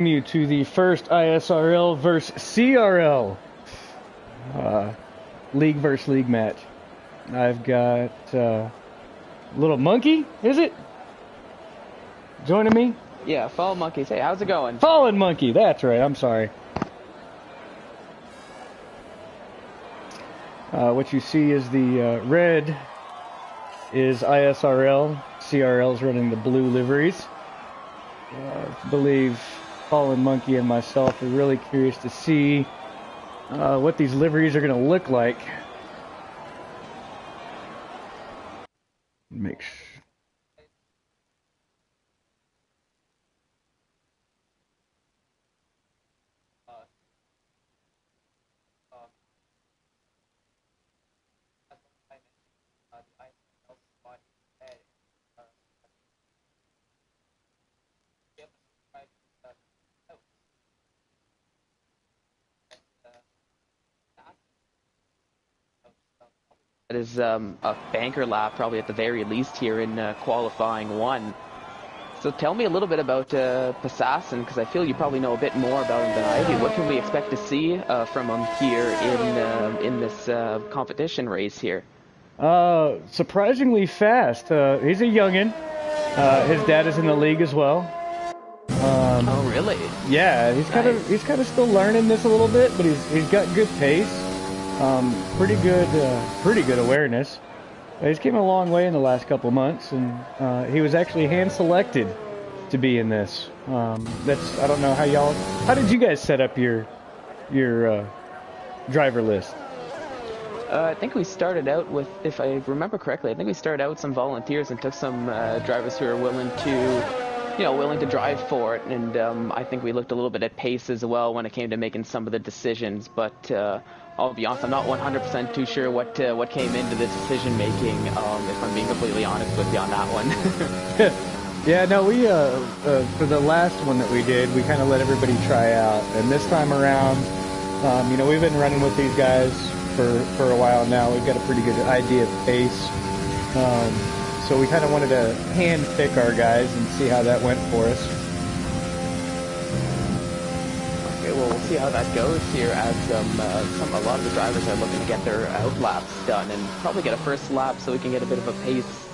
You to the first ISRL versus CRL league versus league match. I've got Little Monkey, is it? Joining me? Yeah, Fallen Monkeys. Hey, how's it going? Fallen Monkey, that's right, I'm sorry. What you see is the red is ISRL, CRL's running the blue liveries. I believe Fallen Monkey and myself are really curious to see what these liveries are going to look like. Make sure. It is a banker lap, probably at the very least here in qualifying one. So tell me a little bit about Passassin, because I feel you probably know a bit more about him than I do. What can we expect to see from him here in this competition race here? Surprisingly fast. He's a youngin'. His dad is in the league as well. Oh, really? Yeah, he's kind of still learning this a little bit, but he's got good pace. Pretty good awareness. He's came a long way in the last couple months, and he was actually hand selected to be in this. I don't know how did you guys set up your driver list? I think we started out with, if I remember correctly, I think we started out with some volunteers and took some drivers who are willing to drive for it, and I think we looked a little bit at pace as well when it came to making some of the decisions, but I'll be honest, I'm not 100% too sure what came into this decision making, if I'm being completely honest with you on that one. Yeah, no, we for the last one that we did, we kind of let everybody try out, and this time around, we've been running with these guys for a while now. We've got a pretty good idea of pace. So we kind of wanted to hand pick our guys and see how that went for us. Okay, well, we'll see how that goes here as a lot of the drivers are looking to get their out laps done and probably get a first lap so we can get a bit of a pace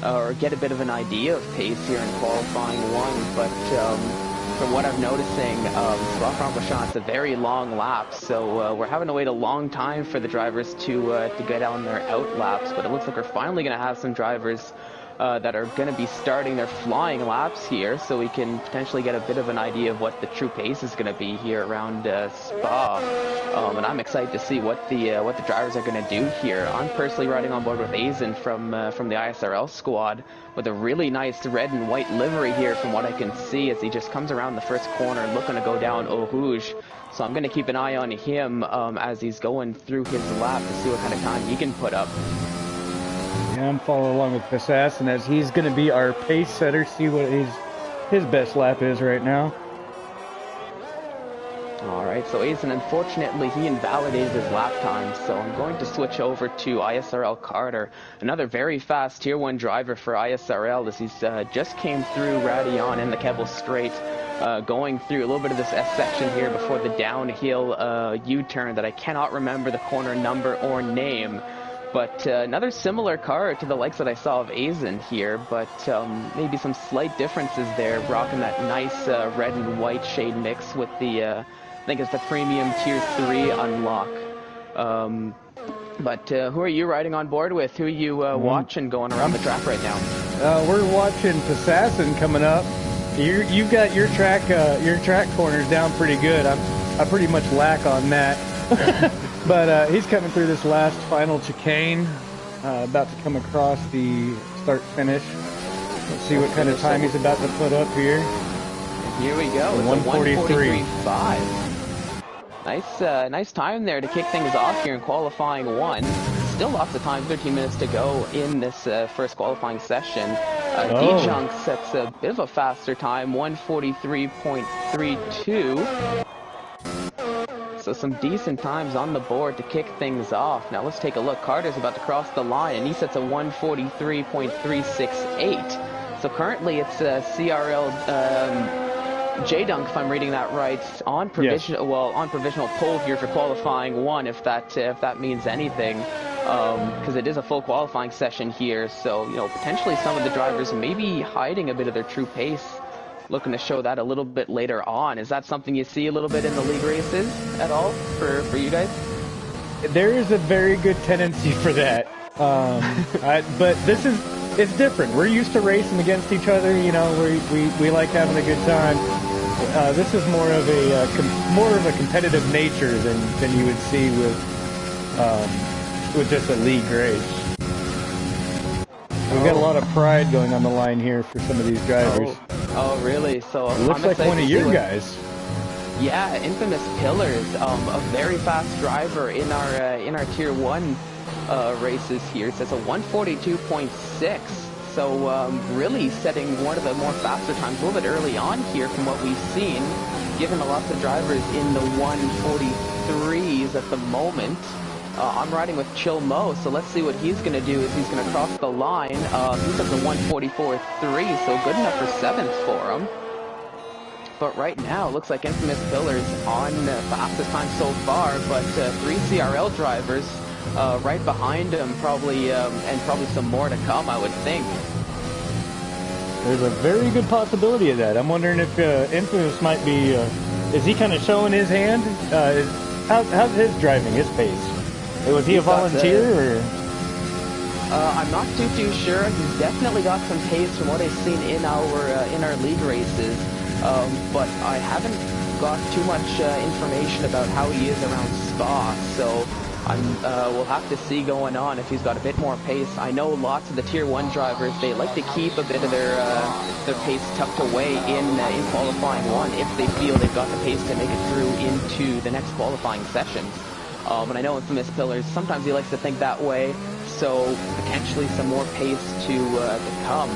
or get a bit of an idea of pace here in qualifying one. But from what I'm noticing, Spa-Francorchamps, a very long lap, so we're having to wait a long time for the drivers to get on their out laps, but it looks like we're finally going to have some drivers that are going to be starting their flying laps here, so we can potentially get a bit of an idea of what the true pace is going to be here around Spa. And I'm excited to see what the drivers are going to do here. I'm personally riding on board with Aizen from the ISRL squad with a really nice red and white livery here from what I can see as he just comes around the first corner looking to go down Eau Rouge. So I'm going to keep an eye on him as he's going through his lap to see what kind of time he can put up. Yeah, I'm following along with Passassin as he's going to be our pace setter, see what his best lap is right now. Alright, so Aizen, unfortunately, he invalidated his lap time, so I'm going to switch over to ISRL Carter, another very fast Tier 1 driver for ISRL as he's just came through Radion in the Keble Straight, going through a little bit of this S section here before the downhill U-turn that I cannot remember the corner number or name. But another similar car to the likes that I saw of Aizen here, but maybe some slight differences there, rocking that nice red and white shade mix with the, I think it's the premium Tier 3 unlock. But who are you riding on board with? Who are you watching going around the track right now? We're watching Passassin coming up. You've got your track corners down pretty good. I pretty much lack on that. But he's coming through this last final chicane, about to come across the start-finish. Let's see what kind of time he's about to put up here. Here we go. It's 1:43.5. Nice time there to kick things off here in qualifying one. Still lots of time, 13 minutes to go in this first qualifying session. D-Chunk sets a bit of a faster time, 1:43.32. So some decent times on the board to kick things off. Now let's take a look. Carter's about to cross the line, and he sets a 1:43.368. So currently it's CRL J-Dunk, if I'm reading that right, on provisional, well, on provisional pole here for qualifying 1, if that means anything, because it is a full qualifying session here. So, you know, potentially some of the drivers may be hiding a bit of their true pace, looking to show that a little bit later on. Is that something you see a little bit in the league races at all for you guys? There is a very good tendency for that. But it's different. We're used to racing against each other. You know, we like having a good time. This is more of a competitive nature than you would see with just a league race. We've got a lot of pride going on the line here for some of these drivers. Oh really? So it looks like one of your guys. Yeah, Infamous Pillars, a very fast driver in our Tier 1 races here. So it's a 142.6. So really setting one of the more faster times a little bit early on here from what we've seen, given a lot of drivers in the 143s at the moment. I'm riding with Chill Mo, so let's see what he's going to do as he's going to cross the line. He's at the 144.3, so good enough for 7th for him. But right now, it looks like Infamous Pillars on fastest time so far, but 3 CRL drivers right behind him, probably, and probably some more to come, I would think. There's a very good possibility of that. I'm wondering if Infamous might be, is he kind of showing his hand? How's his driving, his pace? Was he a volunteer, or? I'm not too sure. He's definitely got some pace from what I've seen in our league races. But I haven't got too much information about how he is around Spa, so we'll have to see going on if he's got a bit more pace. I know lots of the Tier 1 drivers, they like to keep a bit of their pace tucked away in qualifying 1 if they feel they've got the pace to make it through into the next qualifying session. And I know Infamous Pillars, sometimes he likes to think that way, so potentially some more pace to come.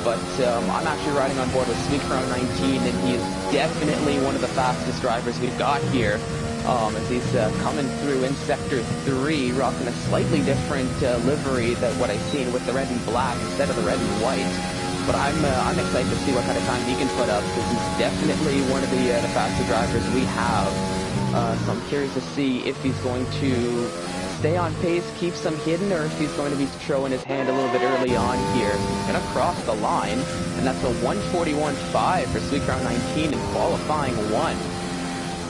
But I'm actually riding on board with Sweetcrown 19, and he is definitely one of the fastest drivers we've got here. As he's coming through in Sector 3, rocking a slightly different livery than what I've seen with the red and black instead of the red and white. But I'm excited to see what kind of time he can put up, because he's definitely one of the faster drivers we have. So I'm curious to see if he's going to stay on pace, keep some hidden, or if he's going to be showing his hand a little bit early on here. He's going to cross the line, and that's a 141.5 for Sweetcrown 19 in qualifying 1.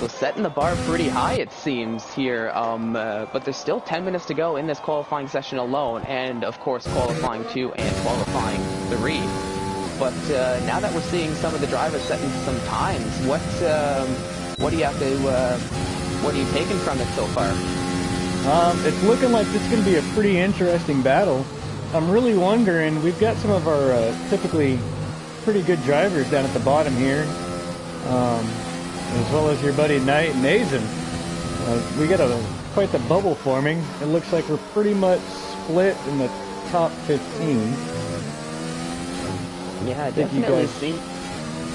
So setting the bar pretty high, it seems, here. But there's still 10 minutes to go in this qualifying session alone, and of course qualifying 2 and qualifying 3. But now that we're seeing some of the drivers setting some times, what do you have to, what are you taking from it so far? It's looking like this is going to be a pretty interesting battle. I'm really wondering, we've got some of our typically pretty good drivers down at the bottom here, as well as your buddy Knight and Azen. We got quite the bubble forming. It looks like we're pretty much split in the top 15. Yeah, I definitely see.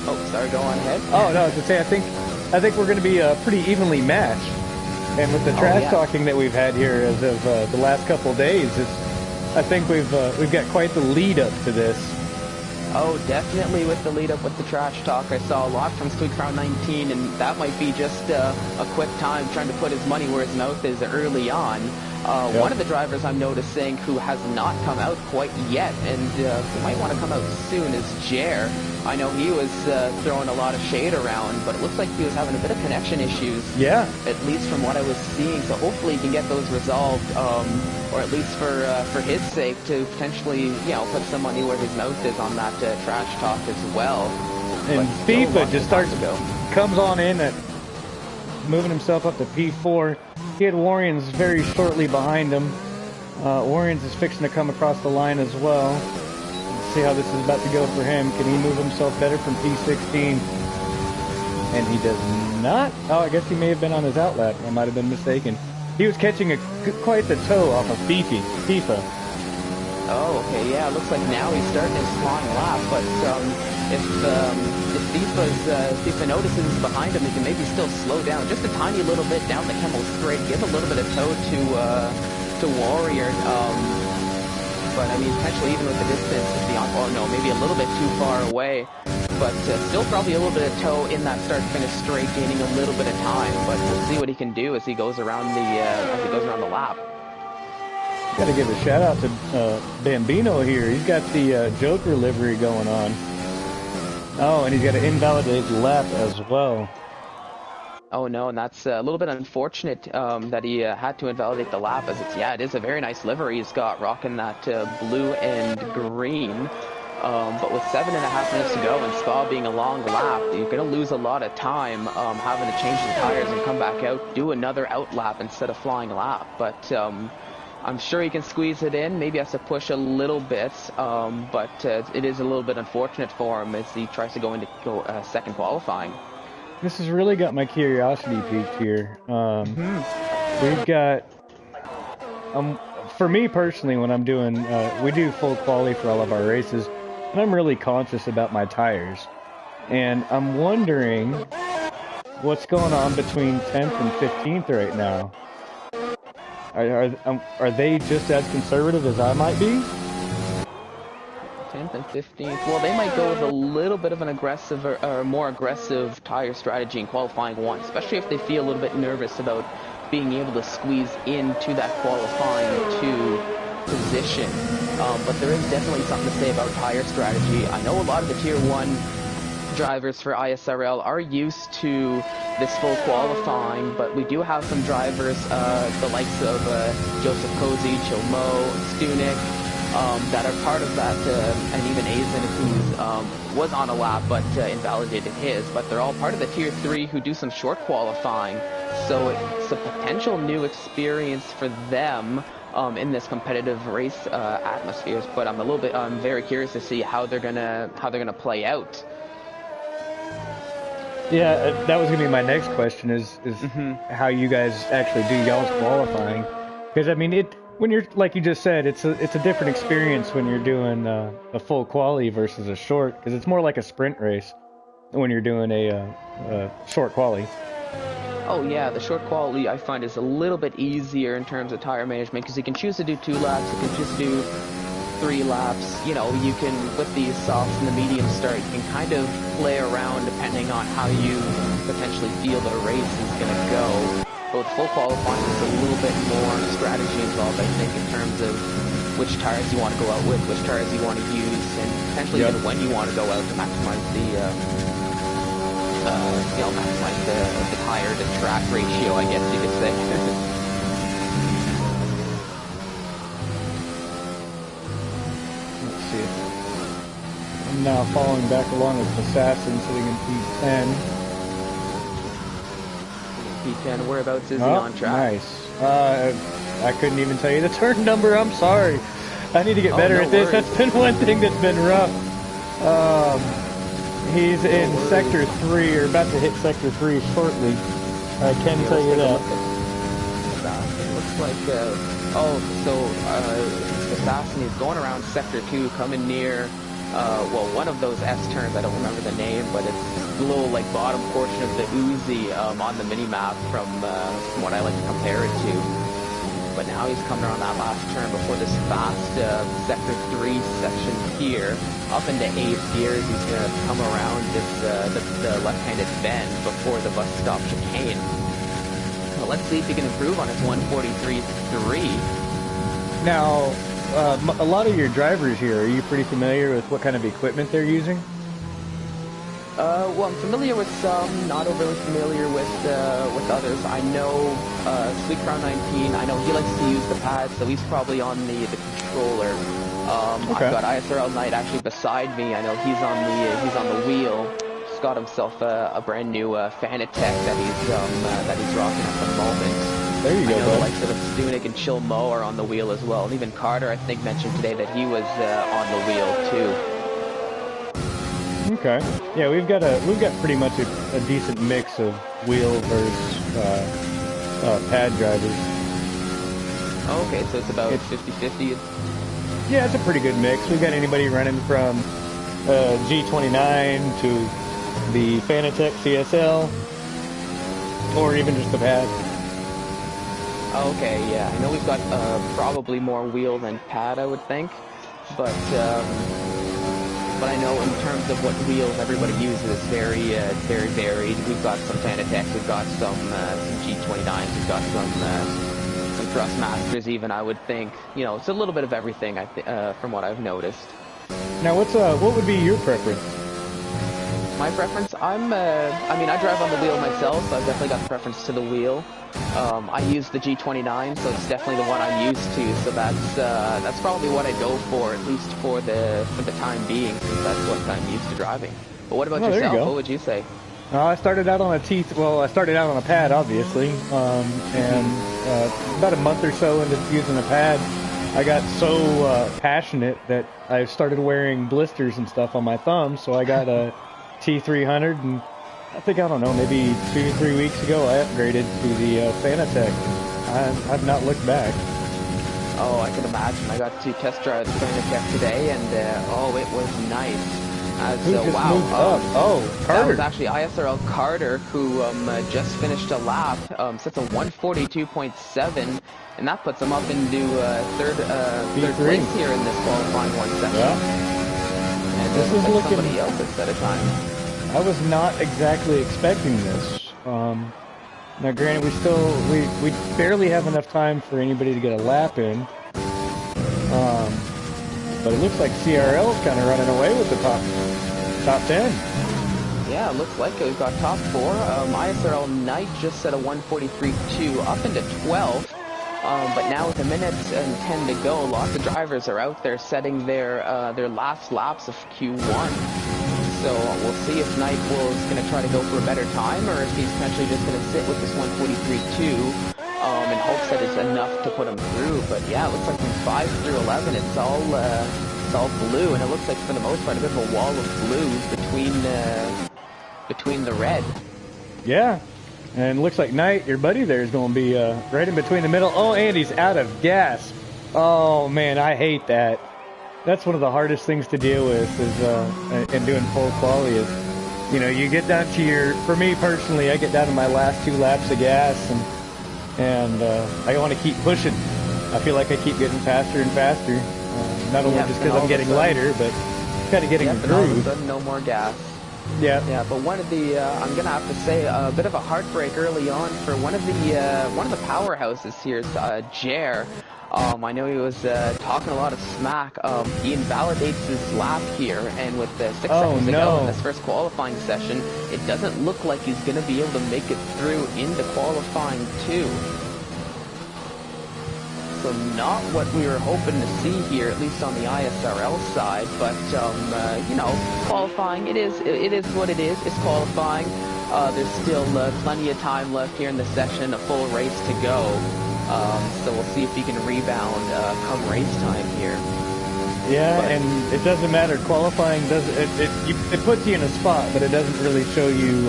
Oh, sorry, go on ahead. Oh, no, I was going to say, I think we're going to be pretty evenly matched. And with the trash talking that we've had here as of the last couple of days, I think we've got quite the lead up to this. Oh, definitely with the lead up with the trash talk. I saw a lot from Sweetcrown 19, and that might be just a quick time trying to put his money where his mouth is early on. One of the drivers I'm noticing who has not come out quite yet, and who might want to come out soon, is Jer. I know he was throwing a lot of shade around, but it looks like he was having a bit of connection issues. Yeah. At least from what I was seeing, so hopefully he can get those resolved, or at least for his sake, to potentially, put some money where his mouth is on that trash talk as well. And FIFA just comes on in at moving himself up to P4. He had Warriors very shortly behind him. Warriors is fixing to come across the line as well. Let's see how this is about to go for him. Can he move himself better from P16? And he does not. Oh, I guess he may have been on his outlap. I might have been mistaken. He was catching quite the toe off of FIFA. Oh, okay, yeah, it looks like now he's starting his flying lap, but if FIFA notices behind him, he can maybe still slow down just a tiny little bit down the Kemmel straight, give a little bit of toe to Warrior, but I mean, potentially even with the distance, maybe a little bit too far away. but still probably a little bit of toe in that start-finish straight, gaining a little bit of time. But we'll see what he can do as he goes around the lap. Got to give a shout out to Bambino here. He's got the Joker livery going on. Oh, and he's got an invalidated lap as well. Oh no, and that's a little bit unfortunate that he had to invalidate the lap, as it is a very nice livery he's got, rocking that blue and green. But with 7.5 minutes to go and Spa being a long lap, you're going to lose a lot of time having to change the tires and come back out, do another out lap instead of flying lap. But I'm sure he can squeeze it in, maybe has to push a little bit, but it is a little bit unfortunate for him as he tries to go into second qualifying. This has really got my curiosity piqued here. We've got, for me personally, when I'm doing, we do full quali for all of our races, and I'm really conscious about my tires. And I'm wondering what's going on between 10th and 15th right now. Are they just as conservative as I might be? 10th and 15th. Well, they might go with a little bit of an aggressive or more aggressive tire strategy in qualifying one, especially if they feel a little bit nervous about being able to squeeze into that qualifying 2 position. But there is definitely something to say about tire strategy. I know a lot of the Tier 1 drivers for ISRL are used to this full qualifying, but we do have some drivers, the likes of Joseph Cozy, Chilmo, Stunek, that are part of that, and even Azen, who was on a lap but invalidated his, but they're all part of the Tier 3 who do some short qualifying, so it's a potential new experience for them in this competitive race atmospheres. But I'm very curious to see how they're gonna play out. Yeah, that was gonna be my next question. Is how you guys actually do y'all's qualifying? Because I mean, when you're, like you just said, it's a different experience when you're doing a full quali versus a short, because it's more like a sprint race when you're doing a short quali. Oh yeah, the short quali I find is a little bit easier in terms of tire management, because you can choose to do 2 laps, you can choose to do 3 laps. You know, you can, with these softs and the medium start, you can kind of play around depending on how you potentially feel the race is going to go. But with full qualifying, there's a little bit more strategy involved, I think, in terms of which tires you want to go out with, which tires you want to use, and potentially even when you want to go out to maximize the tire to track ratio, I guess you could say. Let's see. I'm now following back along with Assassin, sitting in P10. P10, whereabouts is he on track? Nice. I couldn't even tell you the turn number. I'm sorry. I need to get better at this. Worries. That's been one thing that's been rough. He's in Sector 3, or about to hit Sector 3 shortly. I can tell you that. It looks like, Assassin is going around Sector 2, coming near, one of those S turns. I don't remember the name, but it's the little, bottom portion of the Uzi on the mini-map from what I like to compare it to. But now he's coming around that last turn before this fast Sector 3 section here, up into 8th gears. He's going to come around the left-handed bend before the bus stop chicane. Well, let's see if he can improve on his 143.3. Now, a lot of your drivers here, are you pretty familiar with what kind of equipment they're using? Well, I'm familiar with some, not overly familiar with others. I know Sweet Crown 19, I know he likes to use the pad, so he's probably on the controller. Okay. I've got ISRL Knight actually beside me. I know he's on the wheel. Just got himself a brand new Fanatec that he's rocking at the moment. There you go, I know bud. the likes of Stunek and Chilmo are on the wheel as well, and even Carter, I think, mentioned today that he was on the wheel too. Okay. Yeah, we've got pretty much a decent mix of wheel versus pad drivers. Okay, so it's about 50-50. Yeah, it's a pretty good mix. We've got anybody running from G29 to the Fanatec CSL, or even just the pad. Okay, yeah. I know we've got but I know in terms of what wheels everybody uses, it's very varied. We've got some Fanatec, we've got some G29s, we've got some Thrustmasters even, I would think. You know, it's a little bit of everything, from what I've noticed. Now, what would be your preference? My preference, I mean, I drive on the wheel myself, so I've definitely got the preference to the wheel. I use the G29, so it's definitely the one I'm used to. So that's probably what I go for, at least for the time being, since that's what I'm used to driving. But what about yourself? What would you say? I started out on I started out on a pad, obviously, and about a month or so into using a pad, I got so passionate that I started wearing blisters and stuff on my thumbs. So I got a T300, and I think, I don't know, maybe 2 to 3 weeks ago, I upgraded to the Fanatec. I've not looked back. Oh, I can imagine. I got to test drive the Fanatec today, and oh, it was nice. Wow. Moved up? Oh, Carter. That was actually ISRL Carter, who just finished a lap, sets a 142.7, and that puts him up into third place here in this qualifying one section. Yeah. And this is looking somebody else that set a time. I was not exactly expecting this. Now, granted, we barely have enough time for anybody to get a lap in. But it looks like CRL is kind of running away with the top 10. Yeah, it looks like it. We've got top 4. ISRL Knight just set a 143.2 up into 12th. But now with a minute and 10 to go, lots of drivers are out there setting their last laps of Q1. So we'll see if Knight is going to try to go for a better time, or if he's potentially just going to sit with this 143.2 in hopes that it's enough to put him through. But yeah, it looks like from 5 through 11, it's all blue, and it looks like for the most part a bit of a wall of blue between the red. Yeah, and it looks like Knight, your buddy there, is going to be right in between the middle. Oh, and he's out of gas. Oh man, I hate that. That's one of the hardest things to deal with is in doing full quality is, you know, you get down to for me personally, I get down to my last 2 laps of gas, and I want to keep pushing. I feel like I keep getting faster and faster, not only just because I'm getting lighter, but kind of getting a groove. All of a sudden, no more gas. Yeah. Yeah, but one of the I'm gonna have to say a bit of a heartbreak early on for one of the powerhouses here is Jer. I know he was talking a lot of smack. He invalidates his lap here, and with 6 seconds to go in this first qualifying session, it doesn't look like he's going to be able to make it through into qualifying 2. So not what we were hoping to see here, at least on the ISRL side. But you know, qualifying, it is what it is. It's qualifying. There's still plenty of time left here in the session, a full race to go. So we'll see if he can rebound come race time here. Yeah, and it doesn't matter. Qualifying it puts you in a spot, but it doesn't really show you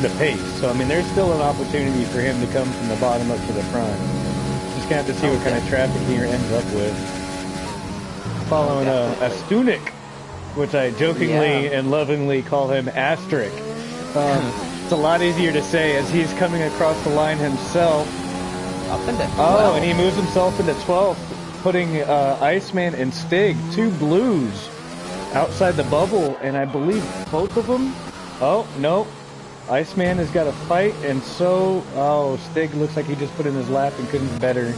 the pace. So I mean, there's still an opportunity for him to come from the bottom up to the front. Just gonna have to see what kind of traffic he ends up with. Following a Stunik, which I jokingly and lovingly call him Asterisk. It's a lot easier to say as he's coming across the line himself. Up into 12. Oh, and he moves himself into 12th, putting Iceman and Stig, 2 blues, outside the bubble, and I believe both of them. Oh, no. Iceman has got a fight, and so... Oh, Stig looks like he just put in his lap and couldn't better.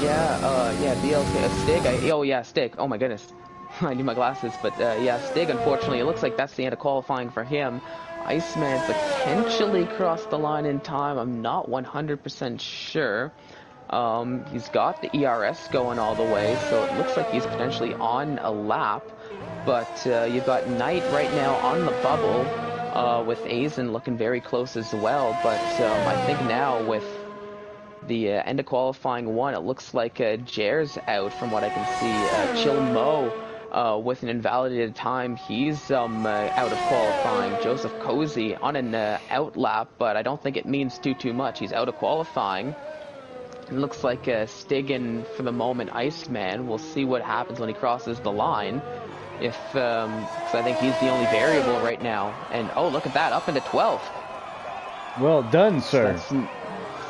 Yeah, BLK, Stig, Stig, oh my goodness. I need my glasses, but yeah, Stig, unfortunately, it looks like that's the end of qualifying for him. Iceman potentially crossed the line in time. I'm not 100% sure. He's got the ERS going all the way, so it looks like he's potentially on a lap. But you've got Knight right now on the bubble, with Azen looking very close as well. But I think now with the end of qualifying 1, it looks like Jer's out from what I can see. Chill Mo with an invalidated time, he's out of qualifying. Joseph Cozy on an out lap, but I don't think it means too much. He's out of qualifying. It looks like Stig and, for the moment, Iceman. We'll see what happens when he crosses the line. If, because I think he's the only variable right now. And, oh, look at that, up into 12th. Well done, sir.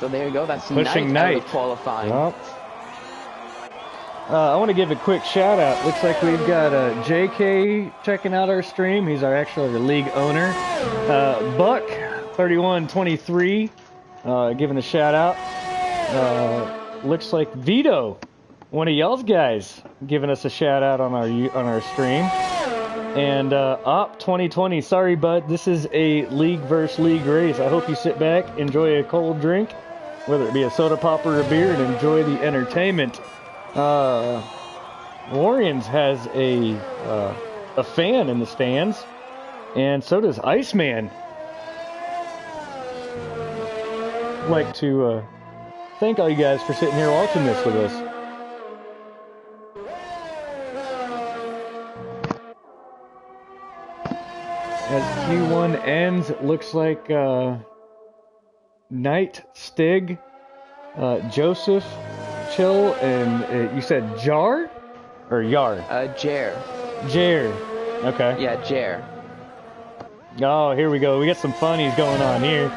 So there you go, that's pushing Knight Knight out of qualifying. Well, I want to give a quick shout out. Looks like we've got JK checking out our stream. He's actually our league owner. Buck 3123 giving a shout out. Looks like Vito, one of y'all's guys, giving us a shout out on our stream. And Op 2020, sorry bud, this is a league versus league race. I hope you sit back, enjoy a cold drink, whether it be a soda pop or a beer, and enjoy the entertainment. Warriors has a fan in the stands, and so does Iceman. I'd like to thank all you guys for sitting here watching this with us. As Q1 ends, it looks like Knight, Stig, Joseph, Chill, and you said Jar? Or Yar? Jer. Jer. Okay. Yeah, Jer. Oh, here we go. We got some funnies going on here.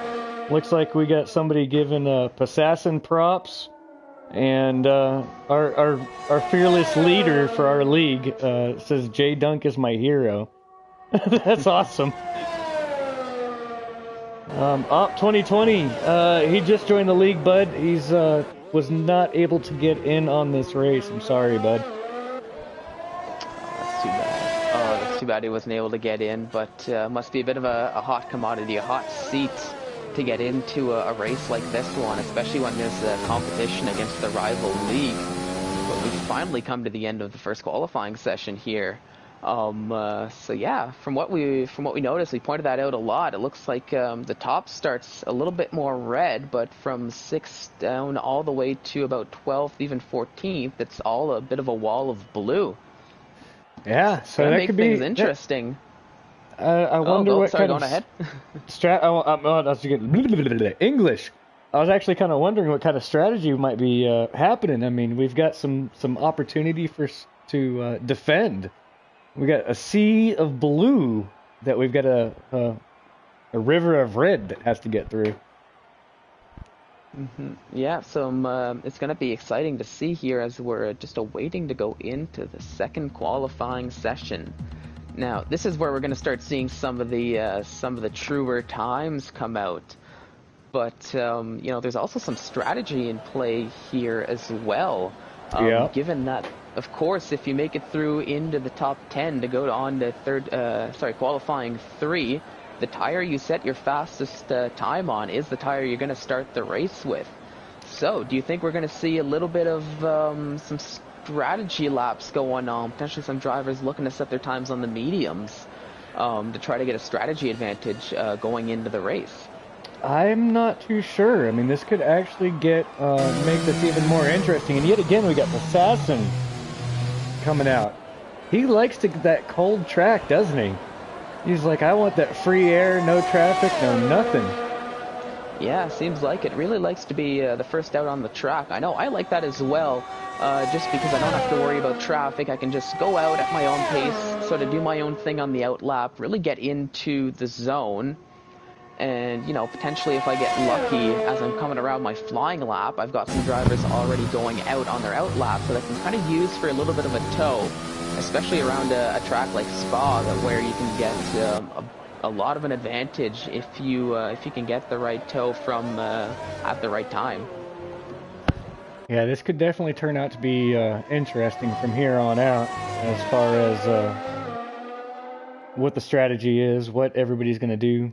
Looks like we got somebody giving Passassin props. And our fearless leader for our league says J Dunk is my hero. That's awesome. Op 2020, he just joined the league, bud. He's was not able to get in on this race. I'm sorry, bud. That's too bad. Oh, that's too bad he wasn't able to get in, but must be a bit of a hot commodity, a hot seat to get into a race like this one, especially when there's a competition against the rival league. But we've finally come to the end of the first qualifying session here. So yeah, from what we noticed, we pointed that out a lot. It looks like the top starts a little bit more red, but from 6th down all the way to about 12th, even 14th, it's all a bit of a wall of blue. Yeah, so that could be things interesting. I wonder what sorry, kind going of ahead. English. I was actually kind of wondering what kind of strategy might be happening. I mean, we've got some opportunity to defend. We got a sea of blue that we've got a river of red that has to get through. Mm-hmm. Yeah, so it's going to be exciting to see here as we're just awaiting to go into the second qualifying session. Now, this is where we're going to start seeing some of the truer times come out. But you know, there's also some strategy in play here as well. Given that, of course, if you make it through into the top 10 to go on to qualifying 3, the tire you set your fastest time on is the tire you're going to start the race with. So, do you think we're going to see a little bit of some strategy laps going on? Potentially some drivers looking to set their times on the mediums to try to get a strategy advantage going into the race. I'm not too sure. I mean, this could actually make this even more interesting. And yet again, we got Assassin coming out. He likes that cold track, doesn't he? He's like, I want that free air, no traffic, no nothing. Yeah, seems like it. Really likes to be the first out on the track. I know, I like that as well, just because I don't have to worry about traffic. I can just go out at my own pace, sort of do my own thing on the out lap, really get into the zone. And, you know, potentially if I get lucky as I'm coming around my flying lap, I've got some drivers already going out on their out lap, so that I can kind of use for a little bit of a tow, especially around a track like Spa, where you can get a lot of an advantage if you can get the right tow from at the right time. Yeah, this could definitely turn out to be interesting from here on out, as far as what the strategy is, what everybody's going to do.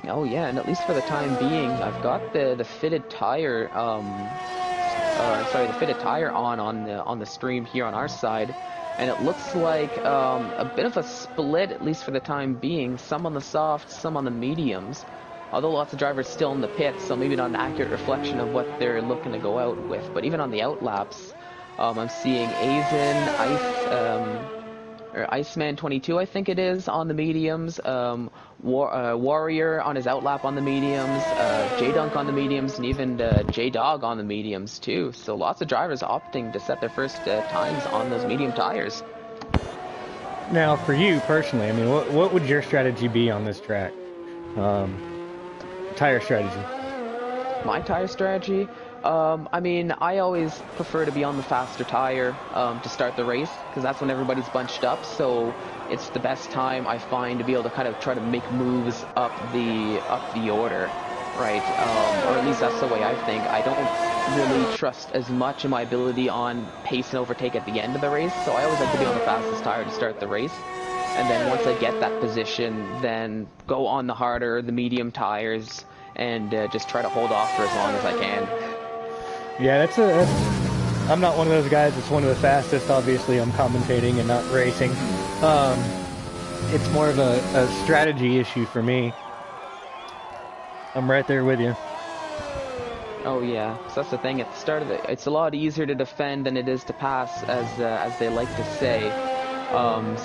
Oh yeah, and at least for the time being, I've got the fitted tire, the fitted tire on the stream here on our side, and it looks like a bit of a split, at least for the time being. Some on the softs, some on the mediums. Although lots of drivers still in the pits, so maybe not an accurate reflection of what they're looking to go out with. But even on the out laps, I'm seeing Iceman 22, I think it is, on the mediums, Warrior on his outlap on the mediums, J-Dunk on the mediums, and even J-Dog on the mediums too. So lots of drivers opting to set their first times on those medium tires. Now, for you personally, I mean, what would your strategy be on this track? Tire strategy. My tire strategy? I mean, I always prefer to be on the faster tire to start the race because that's when everybody's bunched up. So it's the best time I find to be able to kind of try to make moves up the order, right? Or at least that's the way I think. I don't really trust as much in my ability on pace and overtake at the end of the race. So I always like to be on the fastest tire to start the race. And then once I get that position, then go on the harder, the medium tires, and just try to hold off for as long as I can. Yeah, I'm not one of those guys that's one of the fastest. Obviously, I'm commentating and not racing. It's more of a strategy issue for me. I'm right there with you. Oh yeah, so that's the thing. At the start of it's a lot easier to defend than it is to pass, as they like to say.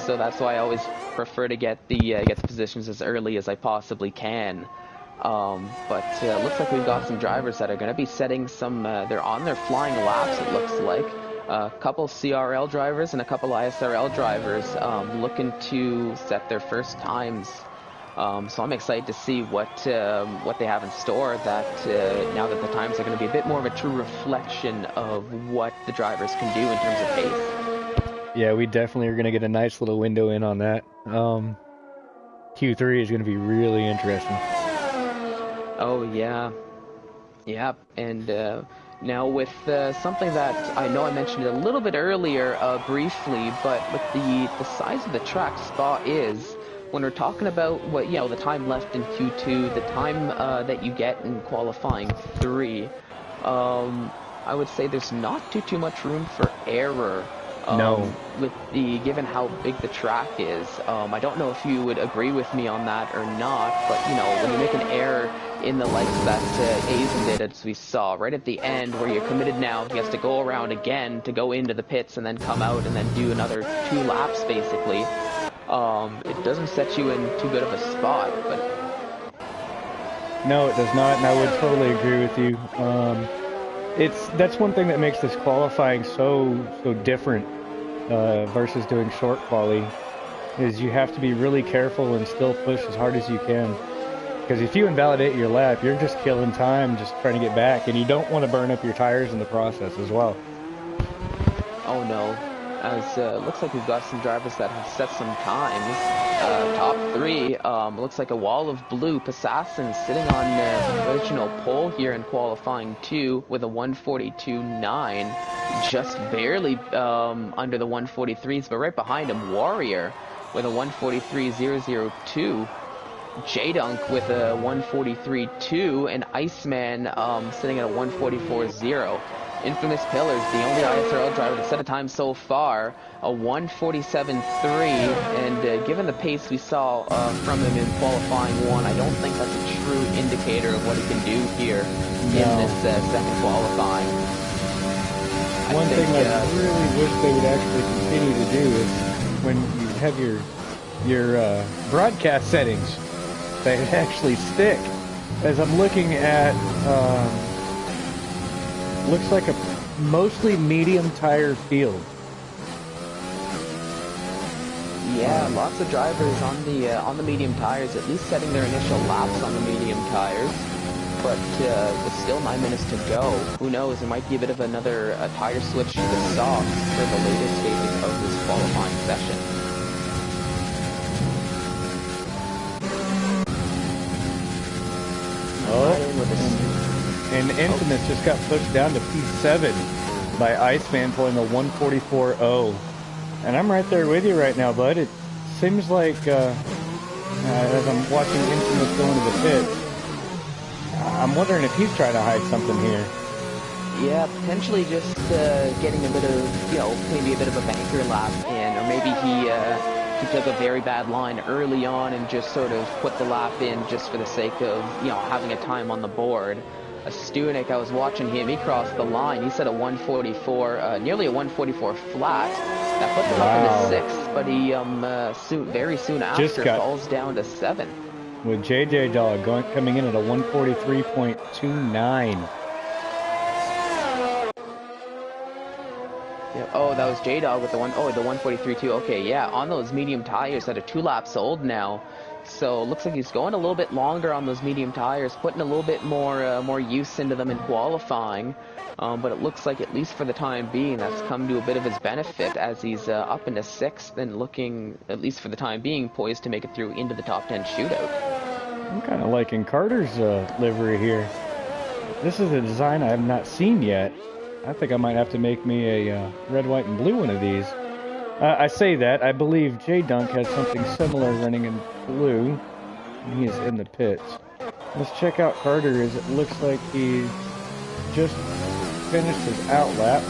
So that's why I always prefer to get the positions as early as I possibly can. But it looks like we've got some drivers that are going to be setting some, they're on their flying laps, it looks like. A couple CRL drivers and a couple ISRL drivers looking to set their first times. So I'm excited to see what they have in store, that now that the times are going to be a bit more of a true reflection of what the drivers can do in terms of pace. Yeah, we definitely are going to get a nice little window in on that. Q3 is going to be really interesting. Oh yeah, yeah, and now with something that I know I mentioned it a little bit earlier, briefly, but with the size of the track Spa is, when we're talking about what the time left in Q2, the time that you get in qualifying 3, I would say there's not too much room for error. No. With given how big the track is, I don't know if you would agree with me on that or not, but when you make an error in the likes that Aizen did, as we saw right at the end, where you're committed now, he has to go around again to go into the pits and then come out and then do another 2 laps basically. It doesn't set you in too good of a spot, but no, it does not, and I would totally agree with you. That's one thing that makes this qualifying so different versus doing short quali, is you have to be really careful and still push as hard as you can. Because if you invalidate your lap, you're just killing time, just trying to get back, and you don't want to burn up your tires in the process as well. Oh no, as looks like we've got some drivers that have set some times. Top 3, looks like a wall of blue. Passassin sitting on the original pole here in qualifying 2 with a 142.9, just barely under the 143s, but right behind him, Warrior with a 143.002. J-Dunk with a 143.2, and Iceman sitting at a 144.0. Infamous Pillars, the only ISRL driver to set a time so far, a 147.3, and given the pace we saw from him in qualifying 1, I don't think that's a true indicator of what he can do here in this second qualifying. One thing I really wish they would actually continue to do is when you have your broadcast settings, they actually stick. As I'm looking at, looks like a mostly medium tire field. Yeah, lots of drivers on the medium tires, at least setting their initial laps on the medium tires. But with still 9 minutes to go, who knows? There might be a bit of another tire switch to the soft for the later stages of this qualifying session. Oh, and Infamous just got pushed down to P7 by Iceman pulling a 144.0. And I'm right there with you right now, bud. It seems like, as I'm watching Infamous go into the pit, I'm wondering if he's trying to hide something here. Yeah, potentially just getting a bit of, maybe a bit of a banker lap in, or maybe he took a very bad line early on and just sort of put the lap in just for the sake of, having a time on the board. Stunek, I was watching him, he crossed the line, he set a 144, nearly a 144 flat. That puts him up into 6th, but he very soon after falls down to 7th. With JJ Dog coming in at a 143.29. Yeah. Oh, that was J-Dog with the 143 too. Okay, yeah, on those medium tires that are 2 laps old now. So it looks like he's going a little bit longer on those medium tires, putting a little bit more use into them in qualifying. But it looks like, at least for the time being, that's come to a bit of his benefit, as he's up into 6th and looking, at least for the time being, poised to make it through into the top 10 shootout. I'm kind of liking Carter's livery here. This is a design I have not seen yet. I think I might have to make me a red, white, and blue one of these. I say that. I believe J-Dunk has something similar running in blue. He is in the pits. Let's check out Carter, as it looks like he just finished his outlap.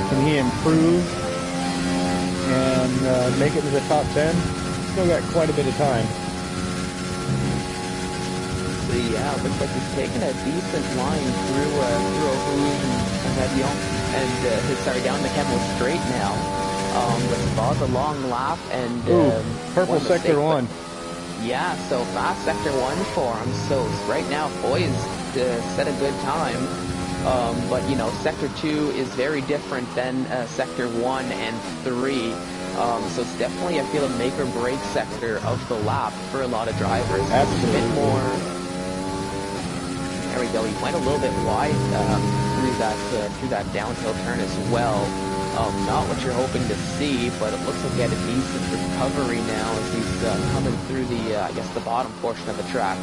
Can he improve and make it to the top 10? Still got quite a bit of time. So yeah, it looks like he's taking a decent line through Rouge and Avion, and down the Kemmel Straight now. But Spa's a long lap, and purple sector 1. Yeah, so fast sector 1 for him. So right now poised to set a good time. But you know, sector 2 is very different than sector 1 and 3. So it's definitely, I feel, a make or break sector of the lap for a lot of drivers. Absolutely. A bit more. There we go. He went a little bit wide through that downhill turn as well. Not what you're hoping to see, but it looks like he had a decent recovery now as he's coming through the, I guess, the bottom portion of the track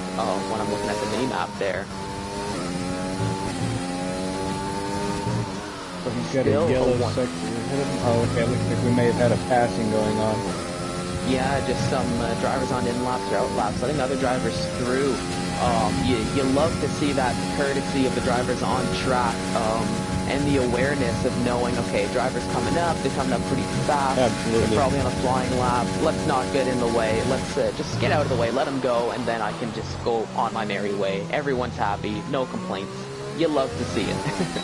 when I'm looking at the mini-map there. So he's got a yellow sector ahead of him. Oh, okay, looks like we may have had a passing going on. Yeah, just some drivers on in-laps or out-laps, letting other drivers through. You love to see that courtesy of the drivers on track, and the awareness of knowing, okay, drivers coming up, they're coming up pretty fast. Absolutely. They're probably on a flying lap. Let's not get in the way. Let's just get out of the way, let them go, and then I can just go on my merry way. Everyone's happy, no complaints. You love to see it.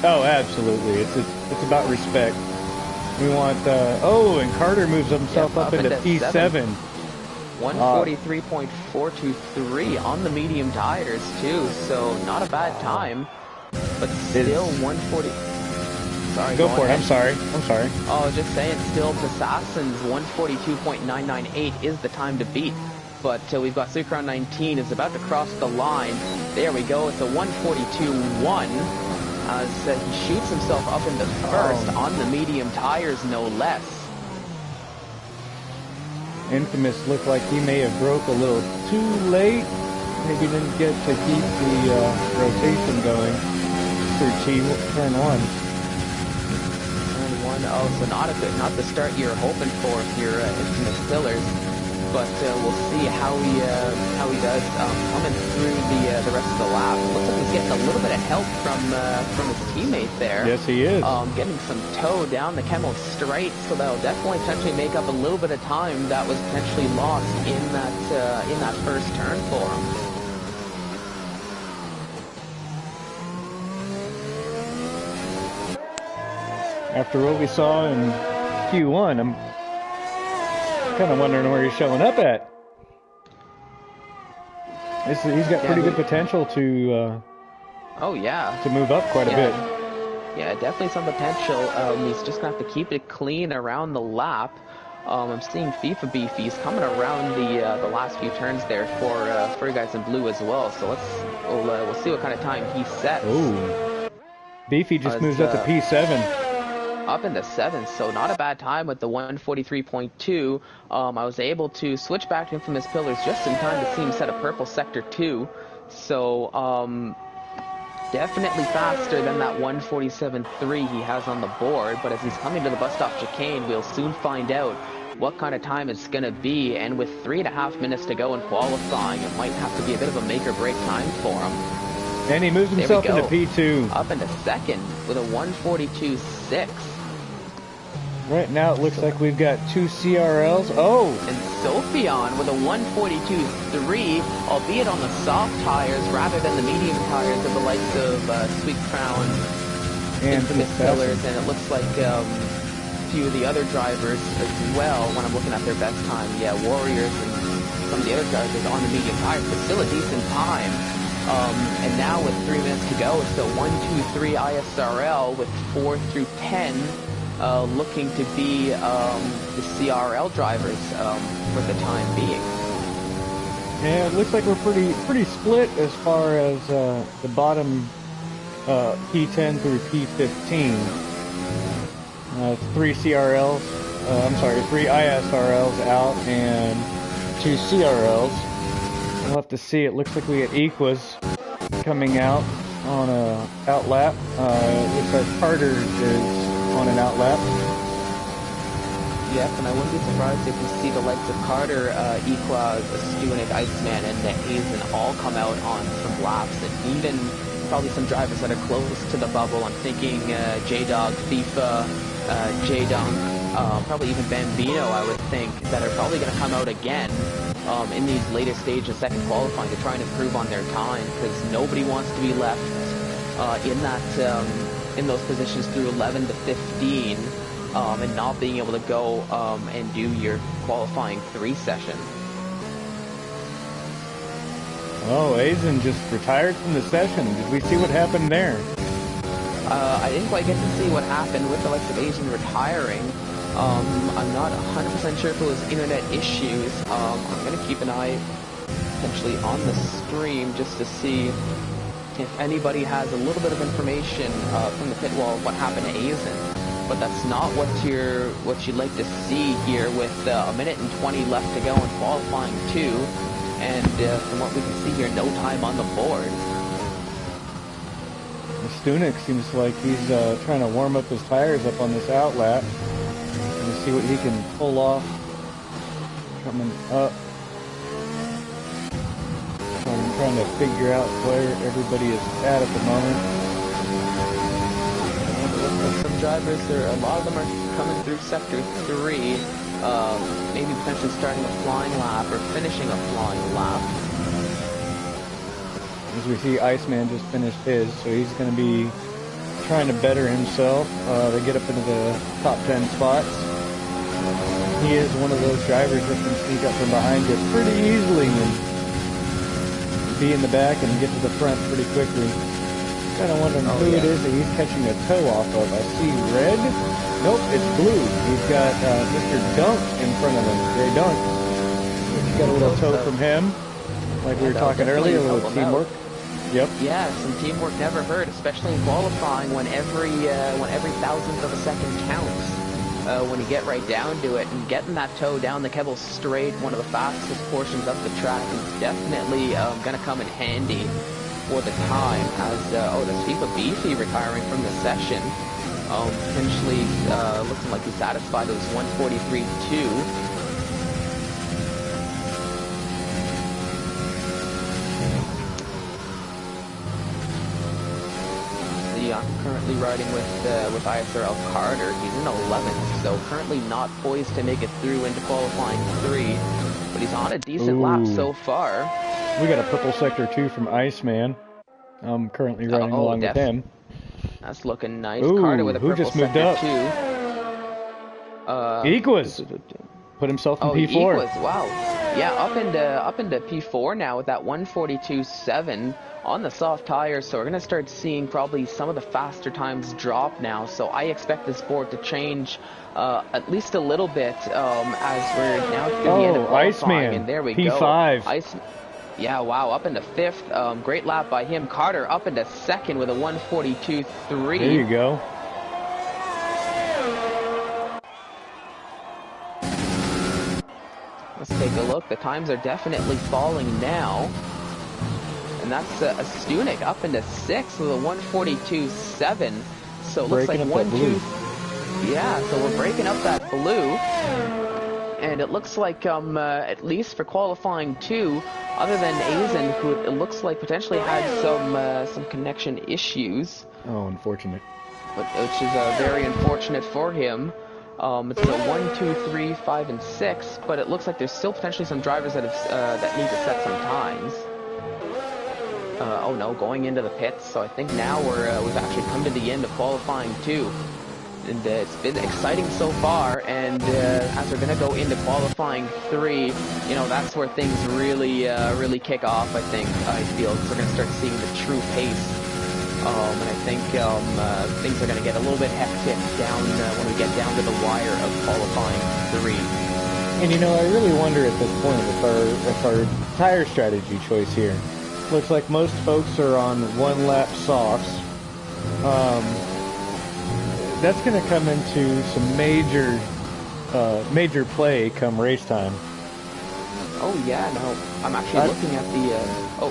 Oh, absolutely. It's about respect. We want, and Carter moves himself up into P7. 143.423 on the medium tires too, so not a bad time, but still 140. Sorry, go for it. ahead. I'm sorry. Oh, I was just saying, still Assassin's 142.998 is the time to beat, but we've got Sucron 19 is about to cross the line. There we go. It's a 142.1 as he shoots himself up into first on the medium tires, no less. Infamous looked like he may have broke a little too late. Maybe didn't get to keep the rotation going through turn 1. Turn 1, oh, so not the start you're hoping for if you're Infamous Pillars. But we'll see how he does coming through the rest of the lap. Looks like he's getting a little bit of help from his teammate there. Yes, he is. Getting some tow down the Kemmel Straight, so that'll definitely potentially make up a little bit of time that was potentially lost in that first turn for him. After what we saw in Q1, I'm kind of wondering where he's showing up at. He's got pretty good potential to. Oh yeah. To move up quite a bit. Yeah, definitely some potential. He's just gonna have to keep it clean around the lap. I'm seeing FIFA Beefy's coming around the last few turns there for guys in blue as well. So we'll see what kind of time he sets. Ooh. Beefy just moves up to P7. Up into 7th, so not a bad time with the 143.2. I was able to switch back to Infamous Pillars just in time to see him set a purple sector 2. So definitely faster than that 147.3 he has on the board. But as he's coming to the bus stop chicane, we'll soon find out what kind of time it's going to be. And with 3.5 minutes to go in qualifying, it might have to be a bit of a make or break time for him. And he moves himself into P2. Up into 2nd with a 142.6. Right now it looks like we've got 2 CRLs. Oh! And Sophion with a 142.3, albeit on the soft tires rather than the medium tires of the likes of Sweet Crown and Infamous Pillars. And it looks like a few of the other drivers as well when I'm looking at their best time. Yeah, Warriors and some of the other drivers on the medium tires, but still a decent time. And now with 3 minutes to go, it's a 1-2-3 ISRL with 4 through 10. looking to be the CRL drivers for the time being. Yeah, it looks like we're pretty split as far as the bottom P10 through P15. It's 3 CRLs. I'm sorry, 3 ISRLs out and 2 CRLs. We'll have to see. It looks like we get Equas coming out on a out lap. Looks like Carter is on an out lap. Yep, and I wouldn't be surprised if we see the likes of Carter, Equa, Stunik, Iceman, and Hazen all come out on some laps, and even probably some drivers that are close to the bubble. I'm thinking J-Dog, FIFA, J-Dunk, probably even Bambino, I would think, that are probably going to come out again in these later stages of second qualifying to try and improve on their time, because nobody wants to be left in those positions through 11 to 15 and not being able to go and do your qualifying 3 session. Oh, Azen just retired from the session. Did we see what happened there? I didn't quite get to see what happened with the likes of Azen retiring. I'm not 100% sure if it was internet issues. I'm going to keep an eye potentially on the stream just to see if anybody has a little bit of information from the pit wall of what happened to Azen. But that's not what you'd like to see here with a minute and 20 left to go in qualifying 2. And from what we can see here, no time on the board. Stunik seems like he's trying to warm up his tires up on this out lap. Let's see what he can pull off coming up. I'm trying to figure out where everybody is at the moment. Some drivers, a lot of them are coming through sector 3, maybe potentially starting a flying lap or finishing a flying lap. As we see, Iceman just finished his, so he's going to be trying to better himself to get up into the top 10 spots. He is one of those drivers that can sneak up from behind you pretty easily and be in the back and get to the front pretty quickly. Kind of wondering who it is that he's catching a toe off of. I see red. Nope, it's blue. He's got Mr. Dunk in front of him. Jay Dunk. He's got a little toe from him. Like we were talking earlier, a little teamwork. Yep. Yeah, some teamwork never hurt, especially in qualifying when every thousandth of a second counts. When you get right down to it, and getting that toe down the Kebble Straight, one of the fastest portions of the track, is definitely going to come in handy for the time. As there's FIFA Beefy retiring from the session, potentially looking like he's satisfied with his 143.2. Currently riding with ISRL Carter. He's in 11th, so currently not poised to make it through into qualifying 3, but he's on a decent lap so far. We got a purple sector 2 from Iceman. I'm currently riding along with him. That's looking nice. Carter with a purple just moved sector up. 2. Equas put himself in P4. Equas, wow. Yeah, up into P4 now with that 142.7 on the soft tires, so we're going to start seeing probably some of the faster times drop now, so I expect this board to change at least a little bit as we're now to the end of qualifying. Iceman, and there we P5. go. Yeah, wow, up into 5th. Great lap by him. Carter up into 2nd with a 142.3. There you go. Let's take a look. The times are definitely falling now. And that's a Stunik up into 6th with a 142.7. So it looks like 1, 2. Yeah, so we're breaking up that blue. And it looks like, at least for qualifying 2, other than Azen, who it looks like potentially had some connection issues. Oh, unfortunate. Which is very unfortunate for him. It's a 1, 2, 3, 5, and 6, but it looks like there's still potentially some drivers that have that need to set some times. Oh no, going into the pits. So I think now we've actually come to the end of qualifying 2. And it's been exciting so far, and as we're going to go into qualifying 3, that's where things really kick off, I think, I feel. So we're going to start seeing the true pace And I think things are going to get a little bit hectic down when we get down to the wire of qualifying 3. And you know, I really wonder at this point if our tire strategy choice here. Looks like most folks are on 1 lap softs. That's going to come into some major play come race time. Oh yeah, no, I'm actually looking at the. Oh,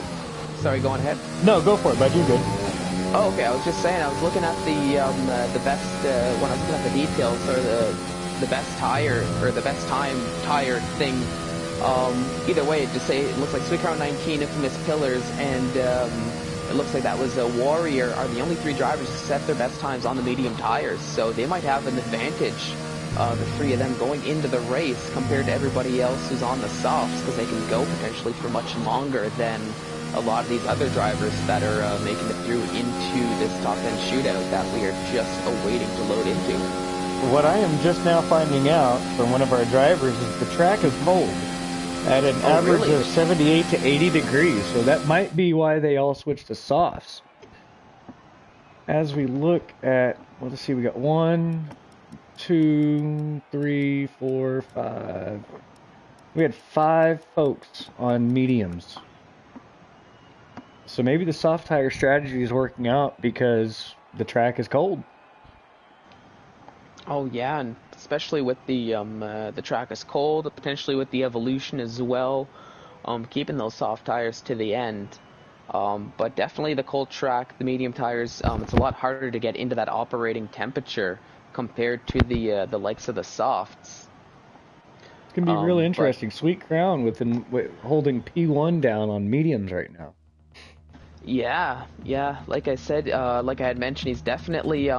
sorry, go on ahead. No, go for it, bud. You're good. Oh, okay. I was just saying, I was looking at the best when I was looking at the details or the best tire or the best time tire thing. Either way, it looks like Sweet Crown 19, Infamous Pillars, and it looks like that was a Warrior are the only 3 drivers who set their best times on the medium tires. So they might have an advantage, the 3 of them going into the race compared to everybody else who's on the softs, because they can go potentially for much longer than a lot of these other drivers that are making it through into this top end shootout that we are just awaiting to load into. What I am just now finding out from one of our drivers is the track is cold at an average really? of 78 to 80 degrees, so that might be why they all switched to softs. As we look at, well, let's see, we got 1, 2, 3, 4, 5. We had 5 folks on mediums. So maybe the soft tire strategy is working out because the track is cold. Oh yeah, and especially with the track is cold, potentially with the evolution as well, keeping those soft tires to the end. But definitely the cold track, the medium tires, it's a lot harder to get into that operating temperature compared to the likes of the softs. It's gonna be really interesting. Sweet Crown holding P1 down on mediums right now. Yeah. Like I said, like I had mentioned, he's definitely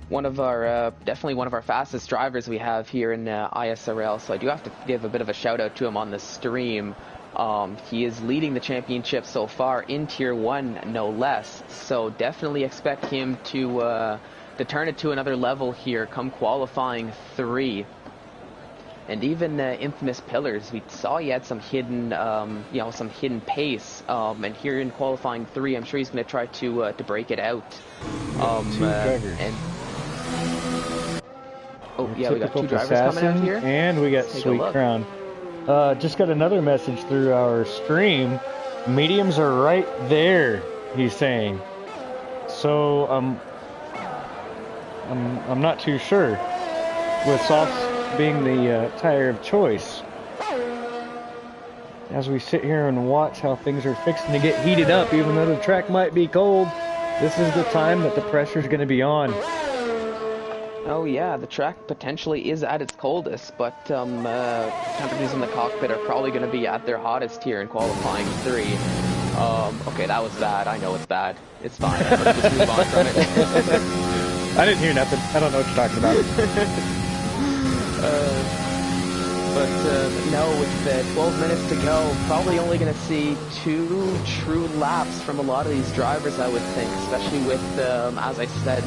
one of our fastest drivers we have here in ISRL. So I do have to give a bit of a shout out to him on the stream. He is leading the championship so far in Tier 1, no less. So definitely expect him to turn it to another level here come qualifying 3. And even Infamous Pillars, we saw he had some hidden, some hidden pace. And here in qualifying 3, I'm sure he's going to try to break it out. We got 2 drivers coming out here. And we got Sweet Crown. Just got another message through our stream. Mediums are right there, he's saying. So I'm not too sure. With softs being the tire of choice. As we sit here and watch how things are fixing to get heated up, even though the track might be cold, this is the time that the pressure is going to be on. Oh yeah, the track potentially is at its coldest, but temperatures in the cockpit are probably going to be at their hottest here in qualifying 3. Okay, that was bad. I know it's bad. It's fine. Let's just move on from it. I didn't hear nothing. I don't know what you're talking about. No, with 12 minutes to go, probably only going to see 2 true laps from a lot of these drivers, I would think, especially with, as I said,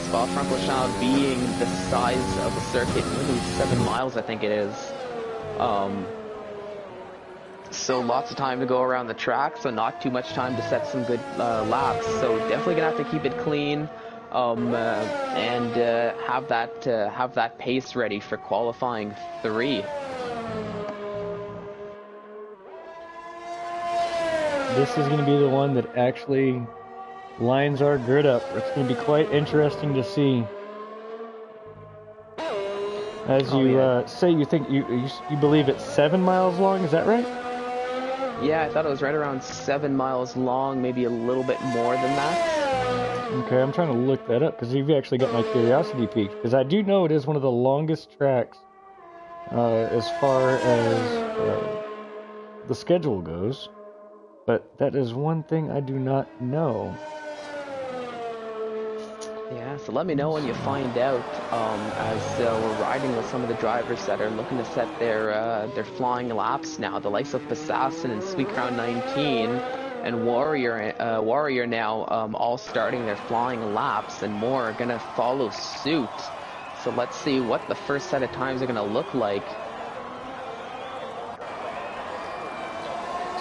Spa-Francorchamps being the size of the circuit, really 7 miles, I think it is. So lots of time to go around the track, so not too much time to set some good laps. So definitely going to have to keep it clean. And have that pace ready for qualifying 3. This is going to be the one that actually lines our grid up. It's going to be quite interesting to see. As you say, you think you believe it's 7 miles long. Is that right? Yeah, I thought it was right around 7 miles long, maybe a little bit more than that. Okay, I'm trying to look that up because you've actually got my curiosity piqued. Because I do know it is one of the longest tracks as far as the schedule goes. But that is one thing I do not know. Yeah, so let me know when you find out, as we're riding with some of the drivers that are looking to set their flying laps now. The likes of Assassin and Sweet Crown 19 and Warrior now all starting their flying laps, and more are going to follow suit. So let's see what the first set of times are going to look like.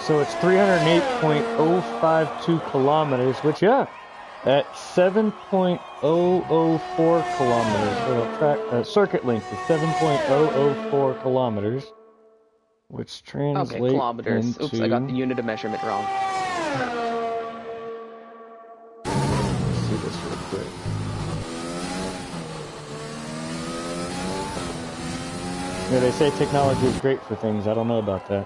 So it's 308.052 kilometers, which, yeah, At 7.004 kilometers, circuit length is 7.004 kilometers, which translates Okay, kilometers. into... Oops, I got the unit of measurement wrong. Let's see this real quick. Yeah, they say technology is great for things. I don't know about that.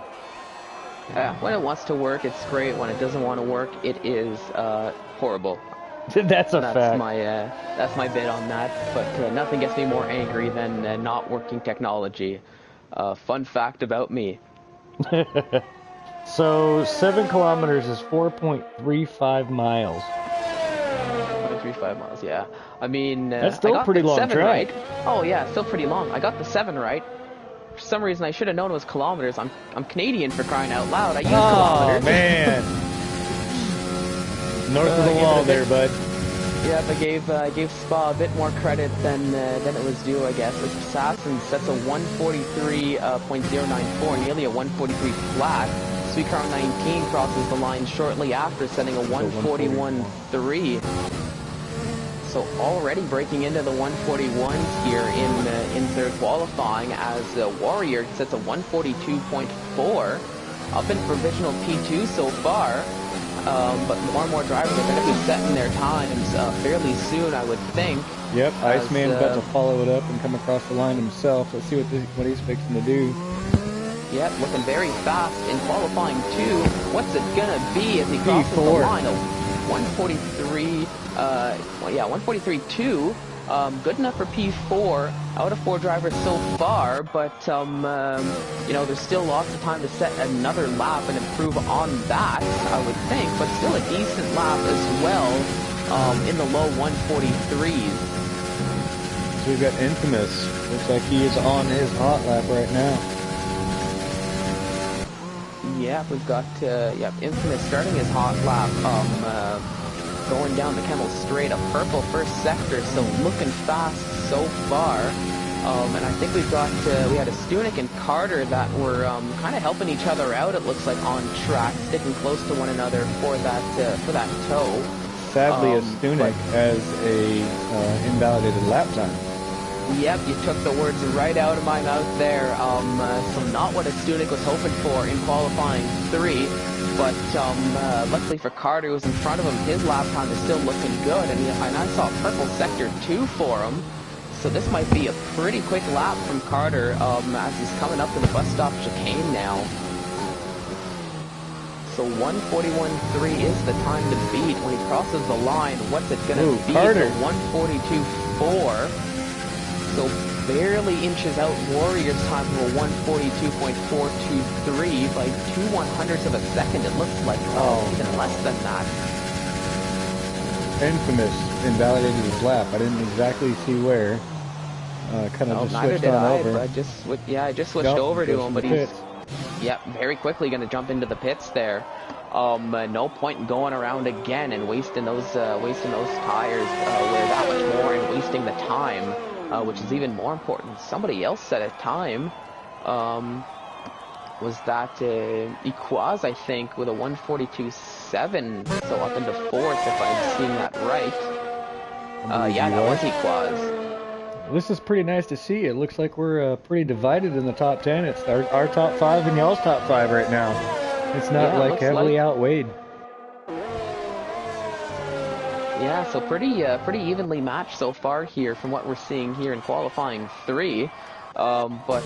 When it wants to work, it's great. When it doesn't want to work, it is horrible. That's fact. That's my bit on that. But nothing gets me more angry than not working technology. Fun fact about me. So 7 kilometers is 4.35 miles. 4.35 miles, yeah. I mean, that's still I got a pretty the long 7 drive. right. Oh yeah, still pretty long. I got the 7 right. For some reason, I should have known it was kilometers. I'm Canadian, for crying out loud. I use kilometers. Oh man. North of the wall there, bud. Yeah, I gave Spa a bit more credit than it was due, I guess. Assassin sets a 143.094, nearly a 143 flat. Sweet Car 19 crosses the line shortly after, setting a 141.3. So already breaking into the 141s here in third qualifying, as Warrior sets a 142.4, up in provisional P2 so far. But more and more drivers are going to be setting their times fairly soon, I would think. Yep, Iceman's about to follow it up and come across the line himself. Let's see what he's fixing to do. Yep, looking very fast in qualifying 2. What's it going to be as he crosses the line? A 143, 143.2. Good enough for P4 out of 4 drivers so far, but you know, there's still lots of time to set another lap and improve on that, I would think, but still a decent lap as well, in the low 143s. So we've got Infamous. Looks like he is on his hot lap right now. Yeah, we've got Infamous starting his hot lap. Going down the Camel Straight, a purple first sector, so looking fast so far. And I think we had a Stunek and Carter that were kind of helping each other out, it looks like, on track, sticking close to one another for that tow. Sadly, a Stunek has a invalidated lap time. Yep, you took the words right out of my mouth there. So not what a Stunek was hoping for in qualifying 3. But luckily for Carter, who was in front of him, his lap time is still looking good, and I saw purple sector 2 for him. So this might be a pretty quick lap from Carter as he's coming up to the bus stop chicane now. So 141.3 is the time to beat when he crosses the line. What's it going to be? Carter. 142.4. So barely inches out Warrior's time from a 142.423 by 2/100ths of a second. It looks like even less than that. Infamous invalidated his lap. I didn't exactly see where. Kind of just switched on over. But I just switched over to him, but he's very quickly going to jump into the pits there. No point in going around again and wasting those tires where that much more, and wasting the time. Which is even more important. Somebody else set a time. Was that Iquaz, I think, with a 142.7, so up into 4th, if I'm seeing that right. Yeah, that was Iquaz. This is pretty nice to see. It looks like we're pretty divided in the top 10. It's our top 5 and y'all's top 5 right now. It's not heavily outweighed. Yeah, so pretty evenly matched so far here from what we're seeing here in qualifying 3. But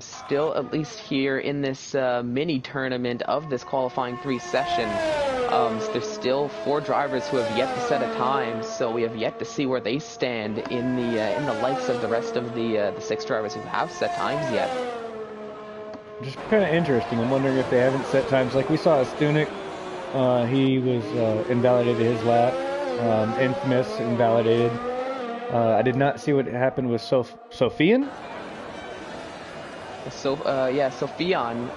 still, at least here in this mini tournament of this qualifying 3 session, there's still 4 drivers who have yet to set a time, so we have yet to see where they stand in the likes of the rest of the 6 drivers who have set times yet. Just kind of interesting. I'm wondering if they haven't set times. Like we saw a Stunek, he was invalidated his lap. Infamous invalidated. I did not see what happened with Sophian. Sophian.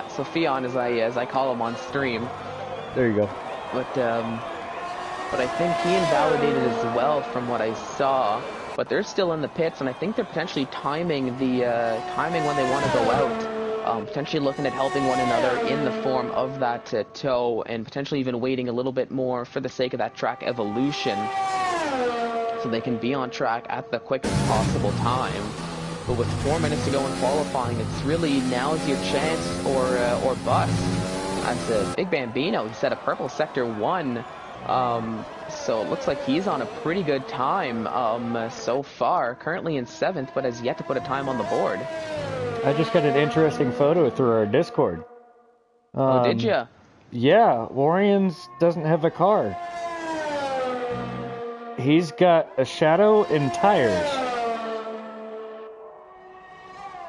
Sophian as I call him on stream. There you go. But I think he invalidated as well from what I saw. But they're still in the pits, and I think they're potentially timing when they want to go out. potentially looking at helping one another in the form of that tow, and potentially even waiting a little bit more for the sake of that track evolution, so they can be on track at the quickest possible time. But with 4 minutes to go in qualifying, it's really now's your chance or bust. As Big Bambino, he set a purple sector 1. So it looks like he's on a pretty good time so far. Currently in 7th, but has yet to put a time on the board. I just got an interesting photo through our Discord. Oh, did ya? Yeah, Warriors doesn't have a car. He's got a shadow and tires.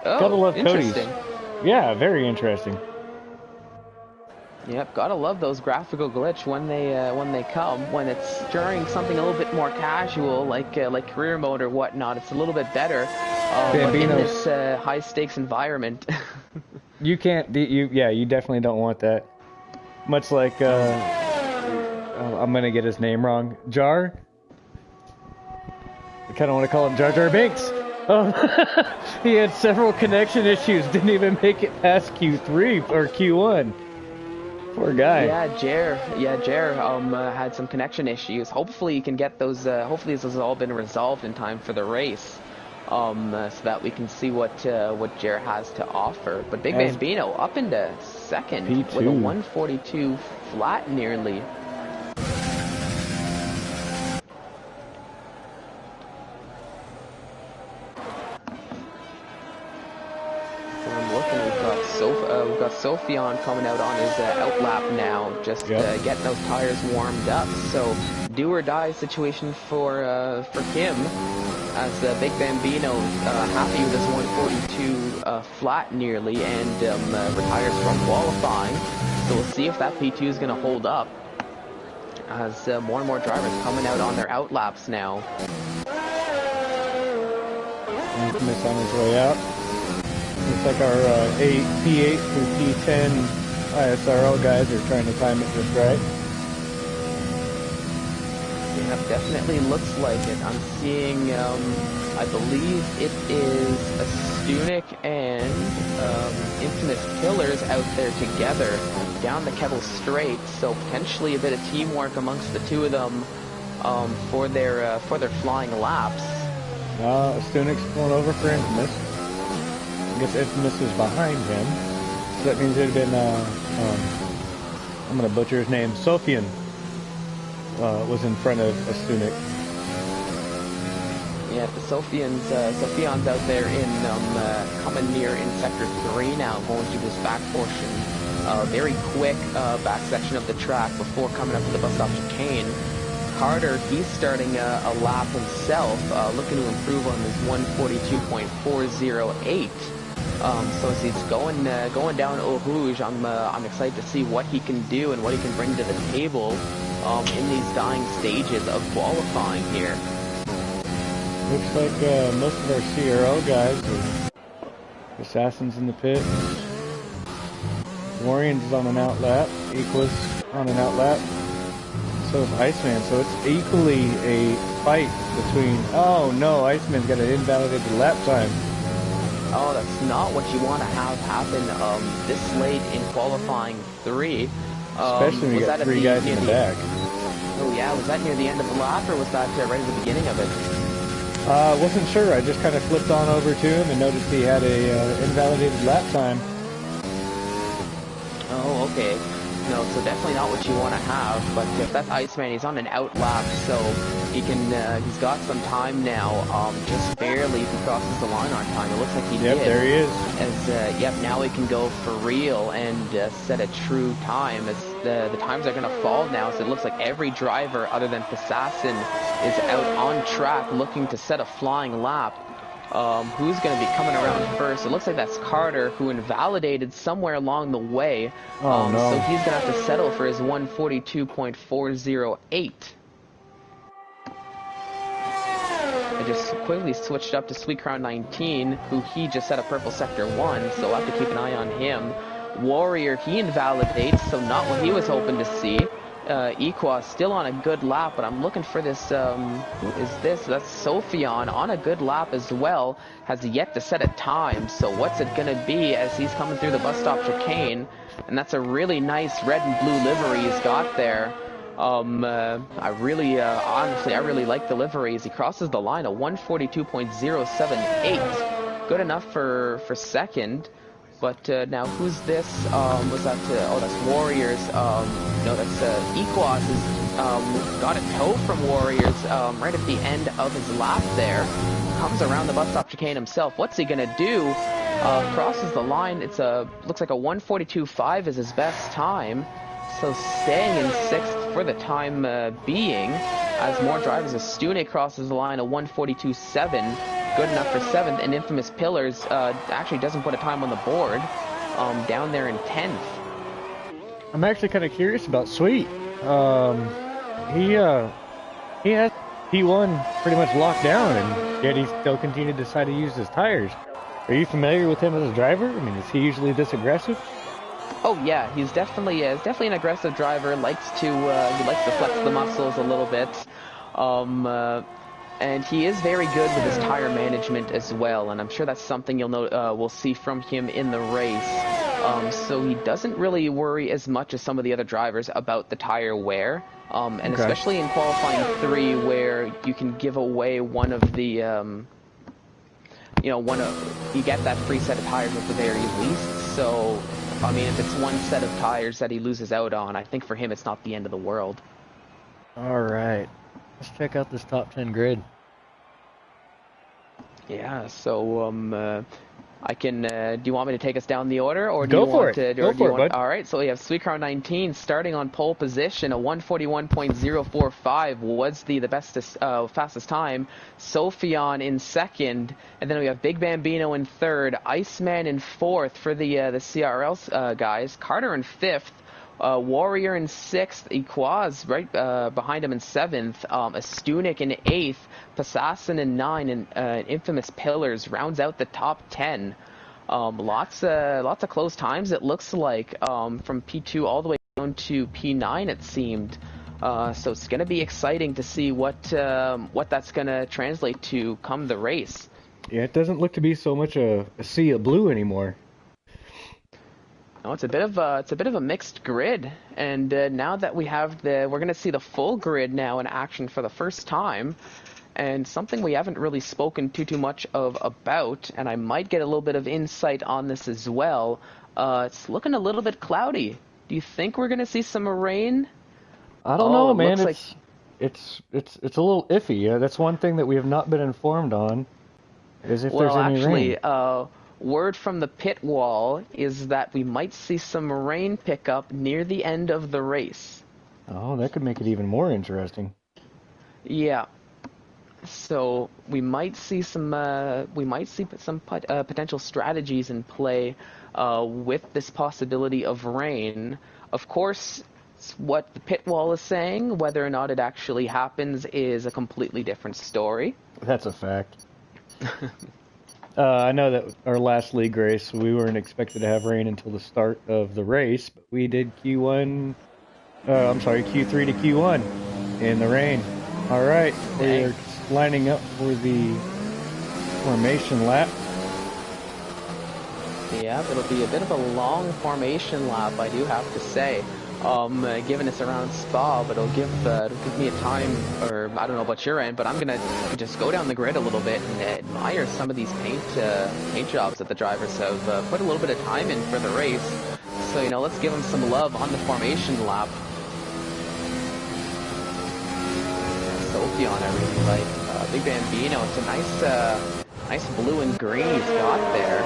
Oh, gotta love Cody's. interesting. Yeah, very interesting. Yep, gotta love those graphical glitch when they come. When it's during something a little bit more casual, like career mode or whatnot, it's a little bit better. But in this high stakes environment, you can't. You definitely don't want that. Much like I'm gonna get his name wrong. Jar. I kind of want to call him Jar Jar Binks. He had several connection issues. Didn't even make it past Q3 or Q1. Poor guy. Jer had some connection issues. Hopefully you can get those, hopefully this has all been resolved in time for the race, so that we can see what Jer has to offer. But Big Bambino up into 2nd P2. with a 142 flat nearly. We've got Sophion coming out on his outlap now, just getting those tires warmed up. So do or die situation for him, as Big Bambino happy with his 142 flat nearly, and retires from qualifying. So we'll see if that P2 is going to hold up, as more and more drivers coming out on their outlaps now. Infamous on his way out. Looks like our P8 through P10 ISRL guys are trying to time it just right. Yeah, definitely looks like it. I'm seeing, I believe it is a Stunik and Infamous Killers out there together down the Kettle Straight, so potentially a bit of teamwork amongst the two of them for their flying laps. Stunik's pulling over for Infamous. I guess Infamous is behind him, so that means it'd have been, I'm gonna butcher his name, Sophion was in front of Stunik. Yeah, the Sophion's out there in, coming near in Sector 3 now, going through this back portion, very quick back section of the track before coming up to the bus stop chicane. Carter, he's starting a lap himself, looking to improve on his 142.408. So as he's going down Eau Rouge, I'm excited to see what he can do and what he can bring to the table in these dying stages of qualifying here. Looks like most of our CRL guys are Assassins in the pit. Warriors is on an outlap. Equus on an outlap. So is Iceman. So it's equally a fight between... Oh no, Iceman's got an invalidated lap time. Oh, that's not what you want to have happen this late in qualifying 3. Especially when you got 3 guys in the back. Oh yeah, was that near the end of the lap, or was that right at the beginning of it? Wasn't sure. I just kind of flipped on over to him and noticed he had a invalidated lap time. Oh, okay. No, so definitely not what you want to have, but if that's Iceman, he's on an outlap, so he can, he's got some time now, just barely if he crosses the line on time. It looks like he did. Yep, there he is. As, now he can go for real and set a true time, as the times are going to fall now, so it looks like every driver other than Assassin is out on track looking to set a flying lap. Who's going to be coming around first? It looks like that's Carter, who invalidated somewhere along the way. Oh, no. So he's going to have to settle for his 142.408. I just quickly switched up to Sweet Crown 19, who he just set a purple sector 1, so we'll have to keep an eye on him. Warrior, he invalidates, so not what he was hoping to see. Equa still on a good lap, but I'm looking for this, who is this? That's Sophion on a good lap as well, has yet to set a time, so what's it gonna be as he's coming through the bus stop chicane? And that's a really nice red and blue livery he's got there. I really, honestly, I really like the livery as he crosses the line, a 142.078. Good enough for second. But now, who's this? Was that? Oh, that's Warriors. No, that's Equaz has got a tow from Warriors right at the end of his lap there. Comes around the bus stop chicane himself. What's he gonna do? Crosses the line. It's looks like a 142.5 is his best time. So staying in sixth for the time being, as more drivers as Stune crosses the line, a 142.7. Good enough for seventh, and Infamous Pillars actually doesn't put a time on the board, down there in 10th. I'm actually kind of curious about Sweet. He has P1 pretty much locked down, and yet he still continued to decide to use his tires. Are you familiar with him as a driver? I mean, is he usually this aggressive? Oh yeah, he's definitely an aggressive driver. He likes to flex the muscles a little bit. And he is very good with his tire management as well, and I'm sure that's something we'll see from him in the race. So he doesn't really worry as much as some of the other drivers about the tire wear, and okay. Especially in qualifying 3, where you can give away one of the, you get that free set of tires at the very least. So, I mean, if it's one set of tires that he loses out on, I think for him it's not the end of the world. All right. Let's check out this top 10 grid. Yeah, so I can. Do you want me to take us down the order, or do Go you for want it? to? Go for it, bud. All right, so we have Sweet Car 19 starting on pole position, a 141.045 was the fastest time. Sophion in second, and then we have Big Bambino in third, Iceman in fourth for the CRL guys, Carter in fifth. Warrior in sixth, Equaz right behind him in seventh, Astunik in eighth, Passassin in 9, and Infamous Pillars rounds out the top 10. Lots of close times. It looks like from P2 all the way down to P9. It seemed. So it's going to be exciting to see what that's going to translate to come the race. Yeah, it doesn't look to be so much a sea of blue anymore. No, it's a bit of a mixed grid, and now that we're going to see the full grid now in action for the first time, and something we haven't really spoken too much about, and I might get a little bit of insight on this as well. It's looking a little bit cloudy. Do you think we're going to see some rain? I don't know, man. It's a little iffy. Yeah, that's one thing that we have not been informed on. Is if there's any rain. Word from the pit wall is that we might see some rain pickup near the end of the race. Oh, that could make it even more interesting. Yeah. So we might see some potential strategies in play with this possibility of rain. Of course, what the pit wall is saying, whether or not it actually happens, is a completely different story. That's a fact. I know that our last league race, we weren't expected to have rain until the start of the race, but we did Q3 to Q1 in the rain. All right, we're lining up for the formation lap. Yeah, it'll be a bit of a long formation lap, I do have to say. Given it's around Spa, but it'll give me a time, or I don't know about your end, but I'm gonna just go down the grid a little bit and admire some of these paint jobs that the drivers have put a little bit of time in for the race. So let's give them some love on the formation lap. Sophion, I really like. Big Bambino, it's a nice blue and green he's got there.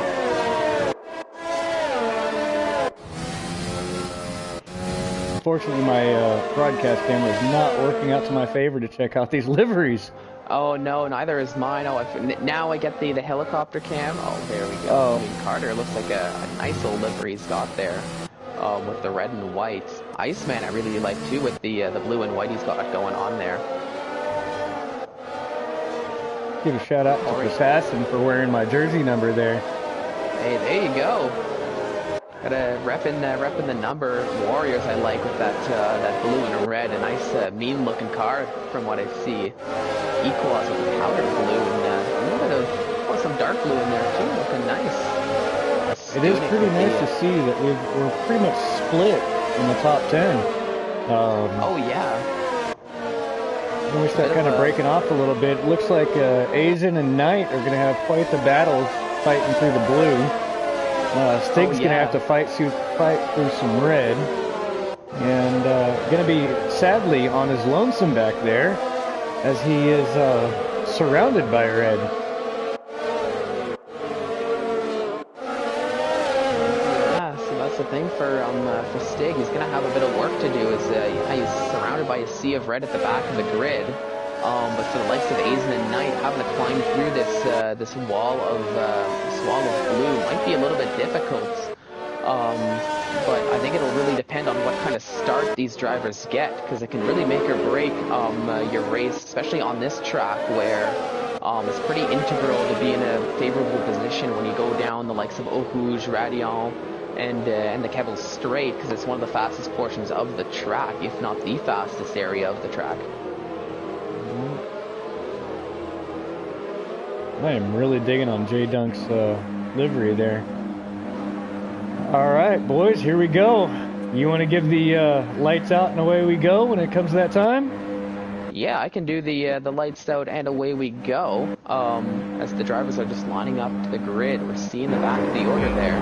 Unfortunately, my broadcast camera is not working out to my favor to check out these liveries. Oh no, neither is mine. Oh, now I get the helicopter cam. Oh, there we go. Oh. I mean, Carter looks like a nice old livery he's got there, with the red and white. Iceman I really like too, with the blue and white he's got going on there. Give a shout out to Assassin for wearing my jersey number there. Hey, there you go. Gotta repping the number Warriors I like with that blue and red. A nice mean looking car from what I see. Equals with the powder blue and a little bit of some dark blue in there too. Looking nice. It is pretty nice to see that we're pretty much split in the top 10. Oh yeah. I wish that kind of breaking off a little bit. It looks like Azen and Knight are going to have quite the battle fighting through the blue. Stig's going to have to fight through some red. And going to be, sadly, on his lonesome back there as he is surrounded by red. Yeah, so that's the thing for Stig. He's going to have a bit of work to do. He's surrounded by a sea of red at the back of the grid. But for the likes of Azen and Knight, having to climb through this wall of blue might be a little bit difficult. But I think it'll really depend on what kind of start these drivers get, because it can really make or break your race, especially on this track where it's pretty integral to be in a favorable position when you go down the likes of Eau Rouge, Radion, and the Kevel Straight, because it's one of the fastest portions of the track, if not the fastest area of the track. I am really digging on J Dunk's livery there. All right, boys, here we go. You want to give the lights out and away we go when it comes to that time? Yeah, I can do the lights out and away we go. As the drivers are just lining up to the grid, we're seeing the back of the order there.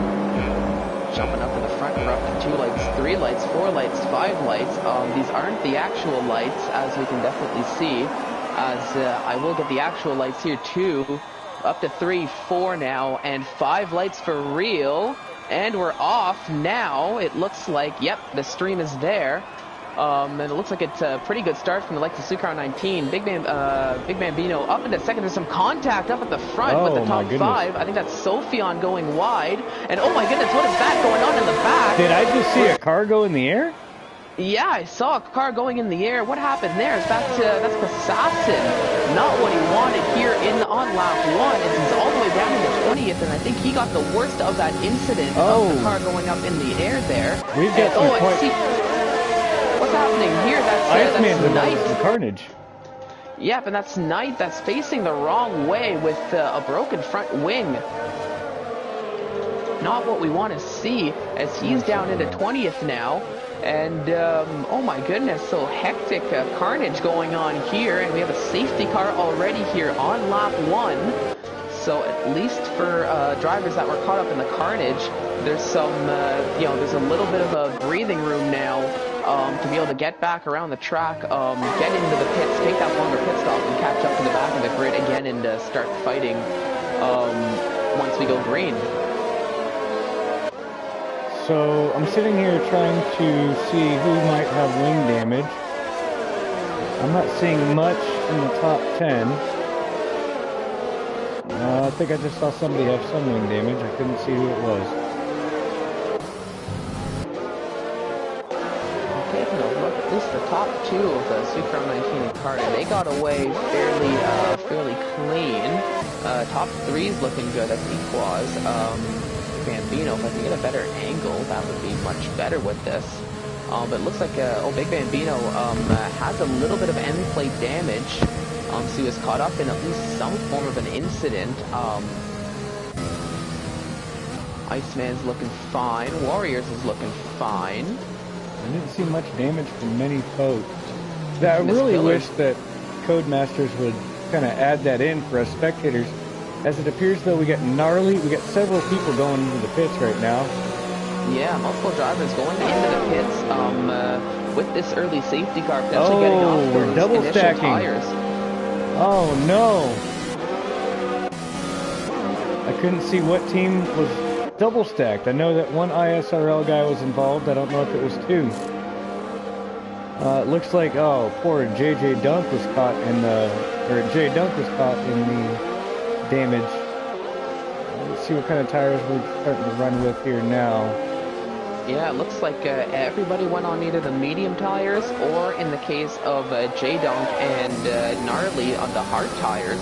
Jumping up in the front, we're up to 2 lights, 3 lights, 4 lights, 5 lights. These aren't the actual lights, as we can definitely see. As I will get the actual lights here too. Up to 3, 4 now, and 5 lights for real. And we're off now. It looks like, yep, the stream is there. And it looks like it's a pretty good start from the likes of Sucro 19. Big Bambino up into second. There's some contact up at the front with the top 5. I think that's Sophion going wide. And oh my goodness, what is that going on in the back? Did I just see a car go in the air? Yeah, I saw a car going in the air. What happened there? That's Assassin. Not what he wanted here on lap 1. And he's all the way down into 20th, and I think he got the worst of that incident of the car going up in the air there. We've got some what's happening here? That's Knight. Carnage. Yep, and that's Knight that's facing the wrong way with a broken front wing. Not what we want to see, as he's down into 20th now. And, oh my goodness, so hectic carnage going on here, and we have a safety car already here on lap 1. So at least for drivers that were caught up in the carnage, there's some, there's a little bit of a breathing room now to be able to get back around the track, get into the pits, take that longer pit stop, and catch up to the back of the grid again and start fighting once we go green. So I'm sitting here trying to see who might have wing damage. I'm not seeing much in the top 10. I think I just saw somebody have some wing damage. I couldn't see who it was. Taking a look, at least the top 2 of the Sucro 19 and Carter, they got away fairly clean. Top 3's looking good. That's Equaz. Bambino, if I can get a better angle, that would be much better with this. But it looks like Big Bambino has a little bit of end plate damage. So he was caught up in at least some form of an incident. Iceman's looking fine. Warriors is looking fine. I didn't see much damage from many folks. I really wish that Codemasters would kind of add that in for us spectators, as it appears though we got several people going into the pits right now. Yeah, multiple drivers going into the pits with this early safety car potentially getting off we're double initial stacking tires. Oh no! I couldn't see what team was double stacked. I know that one ISRL guy was involved. I don't know if it was 2. It looks like poor JJ Dunk was caught in J Dunk was caught in the damage. Let's see what kind of tires we're starting to run with here now. Yeah, it looks like everybody went on either the medium tires or, in the case of J-Dunk and Gnarly, on the hard tires.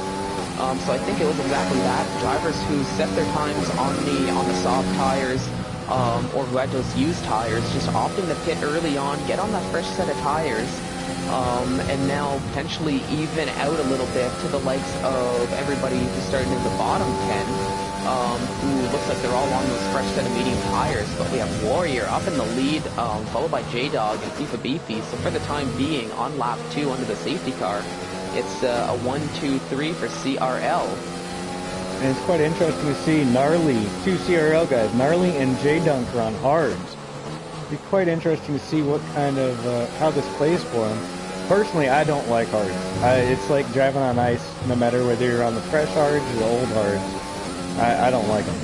So I think it was exactly that. Drivers who set their times on the soft tires or who had those used tires, just opting to pit early on, get on that fresh set of tires, and now potentially even out a little bit to the likes of everybody who's starting in the bottom 10, who looks like they're all on those fresh set of medium tires. But we have Warrior up in the lead, followed by J-Dog and FIFA Beefy. So for the time being, on lap 2 under the safety car, it's a 1-2-3 for CRL. And it's quite interesting to see Gnarly, 2 CRL guys, Gnarly and J-Dunk are on hards. It'd be quite interesting to see what kind of, how this plays for them. Personally, I don't like hards. It's like driving on ice, no matter whether you're on the fresh hards or the old hards. I don't like them.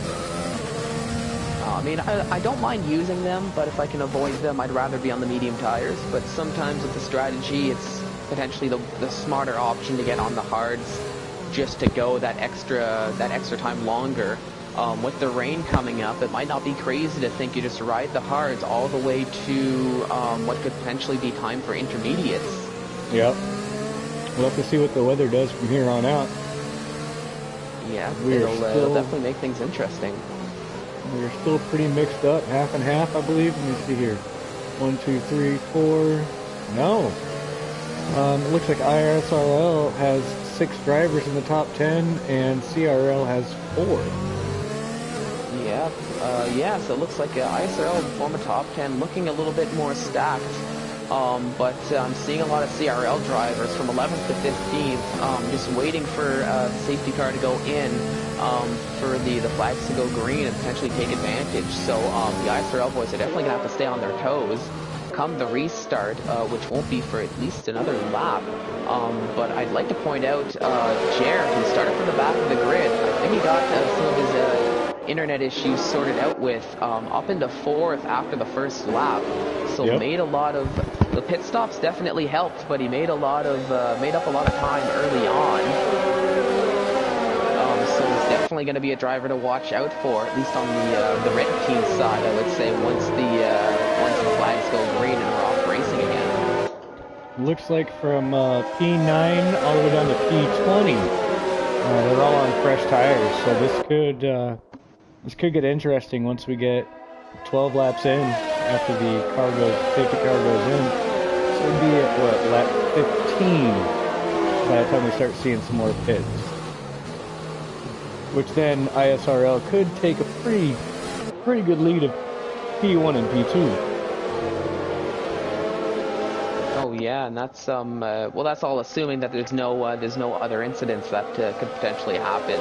I mean, I don't mind using them, but if I can avoid them, I'd rather be on the medium tires. But sometimes with the strategy, it's potentially the smarter option to get on the hards, just to go that extra time longer. With the rain coming up, it might not be crazy to think you just ride the hards all the way to what could potentially be time for intermediates. Yep. We'll have to see what the weather does from here on out. Yeah, it'll definitely make things interesting. We're still pretty mixed up, half and half, I believe. Let me see here. 1, 2, 3, 4. No. It looks like ISRL has 6 drivers in the top 10, and CRL has 4. Yeah, so it looks like ISRL form a top 10, looking a little bit more stacked. But I'm seeing a lot of CRL drivers from 11th to 15th, just waiting for the safety car to go in, for the flags to go green and potentially take advantage. So the ISRL boys are definitely going to have to stay on their toes come the restart, which won't be for at least another lap. But I'd like to point out Jer, who started from the back of the grid. I think he got some of his internet issues sorted out with up into 4th after the first lap. So made a lot of the pit stops definitely helped, but he made a lot of made up a lot of time early on. So he's definitely going to be a driver to watch out for, at least on the red team side, I would say, once the flags go green and we're off racing again. Looks like from P9 all the way down to P20, they're all on fresh tires. So this could get interesting once we get 12 laps in after the safety car goes in. So it'd be at what, lap 15 by the time we start seeing some more pits. Which then ISRL could take a pretty good lead of P1 and P2. Oh yeah, and that's well, that's all assuming that there's no other incidents that could potentially happen.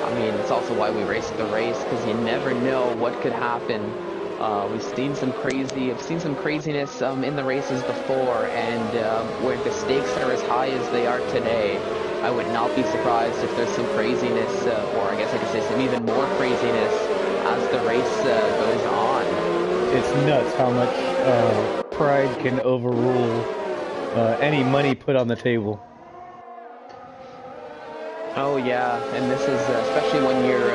I mean, it's also why we race the race, because you never know what could happen. I've seen some craziness in the races before, and where the stakes are as high as they are today, I would not be surprised if there's some craziness, or I guess I could say some even more craziness as the race goes on. It's nuts how much pride can overrule any money put on the table. Oh yeah, and this is especially when you're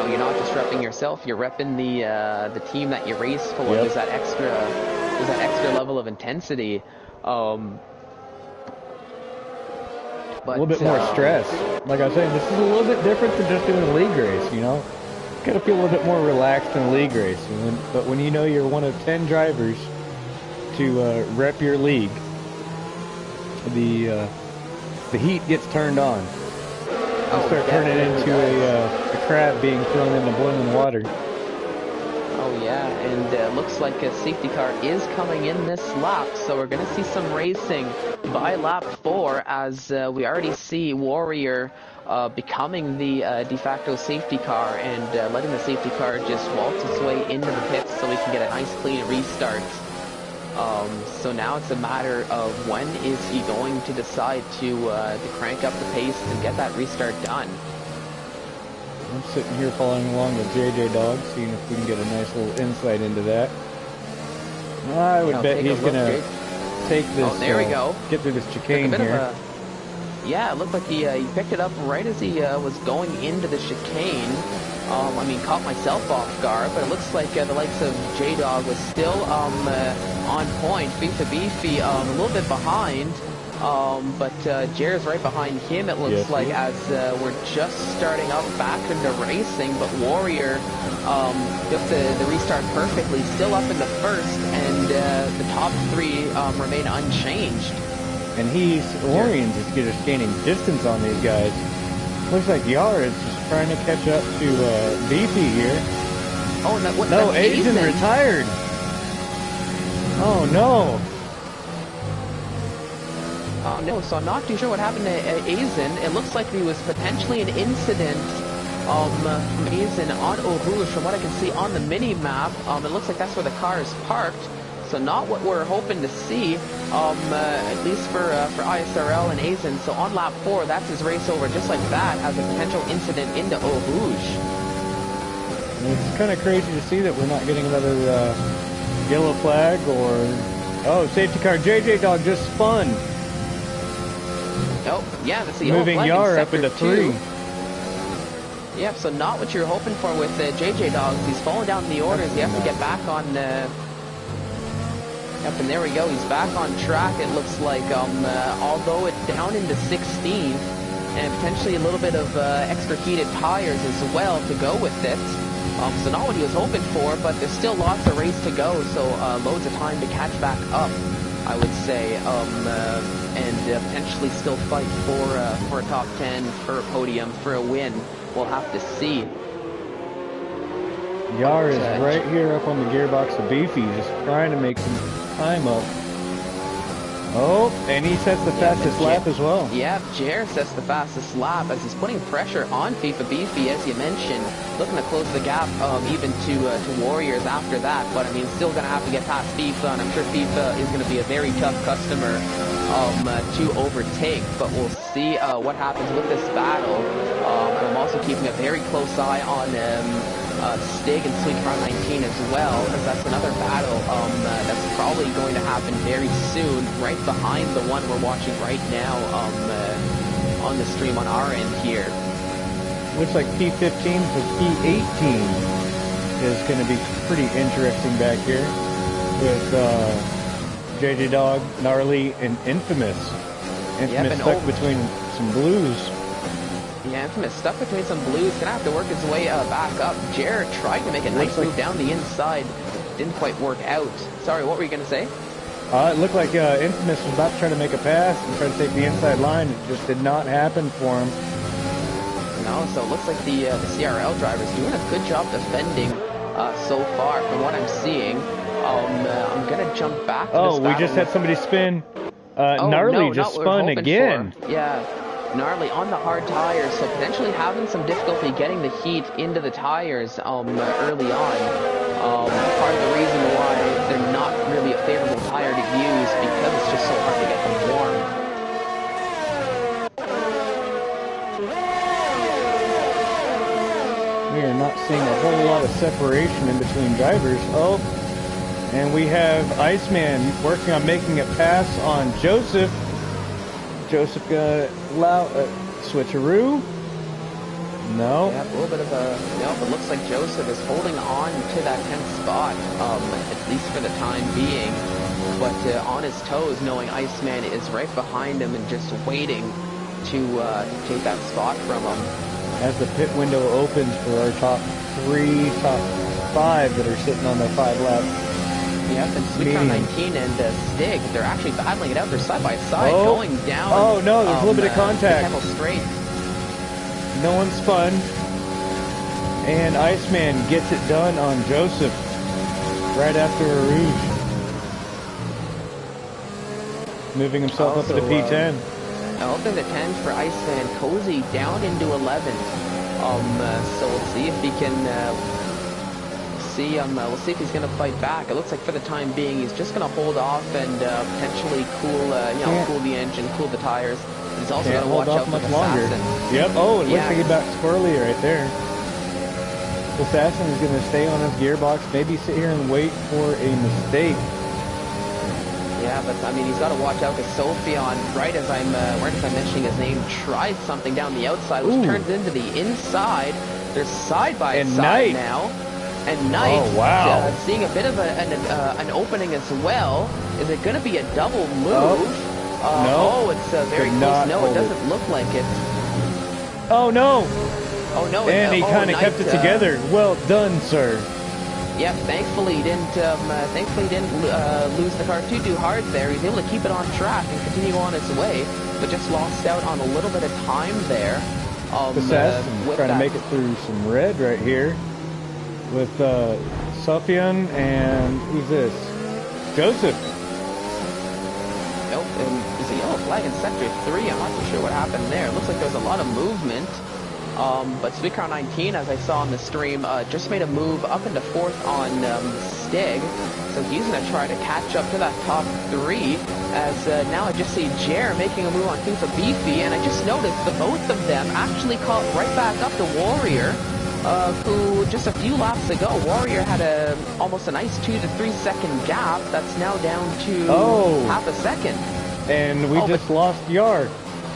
you're not just repping yourself, you're repping the team that you race for. There's that extra level of intensity. But, a little bit more stress. Like I was saying, this is a little bit different than just doing a league race, you know? Gotta feel a little bit more relaxed in a league race. But when you know you're one of 10 drivers to rep your league, the heat gets turned on. You start turning into a crab being thrown into boiling water. Oh yeah, and it looks like a safety car is coming in this lap, so we're going to see some racing by lap 4, as we already see Warrior becoming the de facto safety car and letting the safety car just waltz its way into the pits so we can get a nice clean restart. So now it's a matter of when is he going to decide to crank up the pace and get that restart done. I'm sitting here following along with JJ Dog, seeing if we can get a nice little insight into that. I would bet he's going to take this, oh, there we go. Get through this chicane here. Yeah, it looked like he picked it up right as he was going into the chicane. I mean, caught myself off guard, but it looks like the likes of J-Dog was still on point. FIFA Beefy a little bit behind, but Jer's right behind him, it looks like, as we're just starting up back into racing. But Warrior, just the restart perfectly, still up in the first, and the top three remain unchanged. And Orions is just gaining distance on these guys. Looks like Yar is just trying to catch up to Beefy here. Oh, no, Asian retired. Oh, no. Oh, no, so I'm not too sure what happened to Aizen. It looks like there was potentially an incident from Aizen on Eau Rouge, from what I can see on the mini-map. It looks like that's where the car is parked. So not what we're hoping to see, at least for ISRL and Aizen. So on lap 4, that's his race over just like that, as a potential incident into Eau Rouge. It's kind of crazy to see that we're not getting another yellow flag or... Oh, safety car. JJ Dog just spun. Oh, yeah, that's the yellow flag. Moving Yar up into 3. Yep, so not what you're hoping for with JJ Dogs. He's falling down in the orders. He has to get back on... Yep, and there we go. He's back on track, it looks like, although it's down into 16th, and potentially a little bit of extra heated tires as well to go with it. So not what he was hoping for, but there's still lots of race to go, so loads of time to catch back up, I would say, and potentially still fight for a top 10, for a podium, for a win. We'll have to see. Yar is right here up on the gearbox of Beefy, just trying to make some time up. Oh, and he sets the fastest lap as well. Yeah, Jer sets the fastest lap as he's putting pressure on FIFA Beefy, as you mentioned, looking to close the gap even to Warriors after that. But I mean, still going to have to get past FIFA, and I'm sure FIFA is going to be a very tough customer to overtake. But we'll see what happens with this battle. And I'm also keeping a very close eye on Stig and Sweet Crown 19 as well, as that's another battle that's probably going to happen very soon, right behind the one we're watching right now on the stream on our end here. Looks like P15 to P18 is going to be pretty interesting back here with JJ Dog, Gnarly, and Infamous. Infamous stuck between some blues. Yeah, Infamous stuck between some blues. Gonna have to work his way back up. Jared tried to make a nice move down the inside. Didn't quite work out. Sorry, what were you gonna say? It looked like Infamous was about to try to make a pass and try to take the inside line. It just did not happen for him. No, so it looks like the CRL driver's doing a good job defending so far from what I'm seeing. I'm gonna jump back to this we just had somebody spin. Gnarly just spun again. Yeah. Gnarly on the hard tires, so potentially having some difficulty getting the heat into the tires early on. Part of the reason why they're not really a favorable tire to use, because it's just so hard to get them warm. We are not seeing a whole lot of separation in between drivers. Oh, and we have Iceman working on making a pass on Joseph. Joseph switcheroo. No. Yeah, a little bit of a... No, but it looks like Joseph is holding on to that 10th spot, at least for the time being. But on his toes, knowing Iceman is right behind him and just waiting to take that spot from him. As the pit window opens for our top 5 that are sitting on the 5 lap. Yep, and Sweet Crown 19 and Stig, they're actually battling it out. They're side by side, going down. Oh no, there's a little bit of contact. Kettle Straight. No one spun. And Iceman gets it done on Joseph right after a rouge. Moving himself up to the P10. Up in the 10 for Iceman. Cozy down into 11th. So we'll see if he can... we'll see if he's going to fight back. It looks like for the time being, he's just going to hold off and potentially cool the engine, cool the tires. He's also going to watch out for the Assassin. Yep. Oh, it looks like he got squirrely right there. The Assassin is going to stay on his gearbox, maybe sit here and wait for a mistake. Yeah, but I mean, he's got to watch out because Sophion, right as I'm mentioning his name, tried something down the outside, which turns into the inside. They're side by side Knight. now. And Knight, Oh, wow. seeing a bit of an opening as well. Is it going to be a double move? No. It's very Could close. not No, it hold doesn't look like it. Oh, no. Oh, no. And he kind of kept it together. Well done, sir. Yep, thankfully he didn't lose the car too hard there. He was able to keep it on track and continue on his way, but just lost out on a little bit of time there. Trying to make it through some red right here with Sufyan and who's this? Joseph. Nope, and there's a yellow flag in sector 3. I'm not too sure what happened there. It looks like there's a lot of movement. But Sweetcar 19, as I saw on the stream, just made a move up into 4th on Stig. So he's going to try to catch up to that top 3. As now I just see Jer making a move on FIFA Beefy. And I just noticed the both of them actually caught right back up to Warrior. Who just a few laps ago, Warrior had almost a nice 2 to 3 second gap. That's now down to half a second. And we just lost Yard.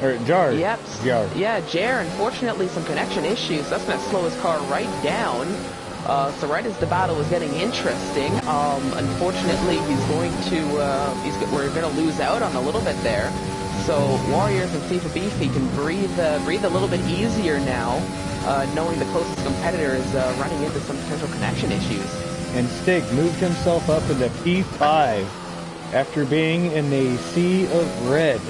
Or Jar. Yep. Jar. Yeah, Jer, unfortunately some connection issues. That's going to slow his car right down. So right as the battle was getting interesting, unfortunately we're going to lose out on a little bit there. So Warriors and FIFA Beefy can breathe a little bit easier now, knowing the closest competitor is running into some potential connection issues. And Stig moved himself up into P5 after being in the sea of red.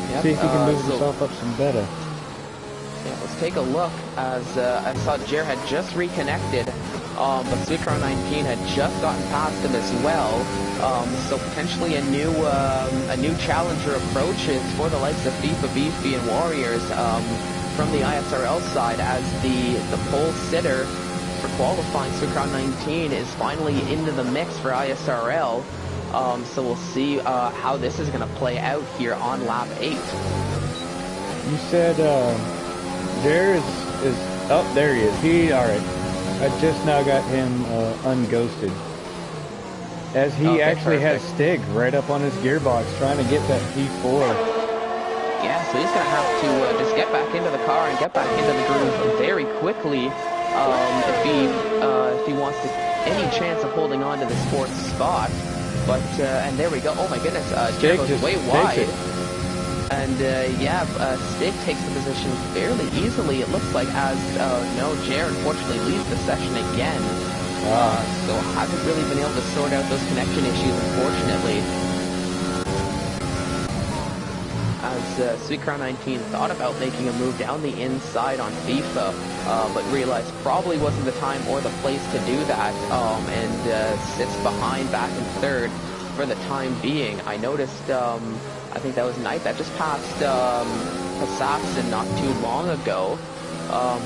Yep. See if he can move himself up some better. Yeah, let's take a look. As I saw Jer had just reconnected, but Sweetcar 19 had just gotten past him as well. So potentially a new challenger approaches for the likes of FIFA Beefy and Warriors from the ISRL side, as the pole sitter for qualifying Sweetcar 19 is finally into the mix for ISRL. So we'll see how this is going to play out here on lap 8. You said there is oh, there he is. Alright. I just now got him unghosted. As he actually has Stig right up on his gearbox trying to get that P4. Yeah, so he's going to have to just get back into the car and get back into the groove very quickly if he wants any chance of holding on to this 4th spot. But, and there we go. Oh my goodness, Jer goes way wide. And, Stig takes the position fairly easily, it looks like, as, no, Jer unfortunately leaves the session again. So hasn't really been able to sort out those connection issues, unfortunately. As Sweetcar 19 thought about making a move down the inside on FIFA, but realized probably wasn't the time or the place to do that, and sits behind back in 3rd for the time being. I noticed, I think that was Knight that just passed Assassin not too long ago,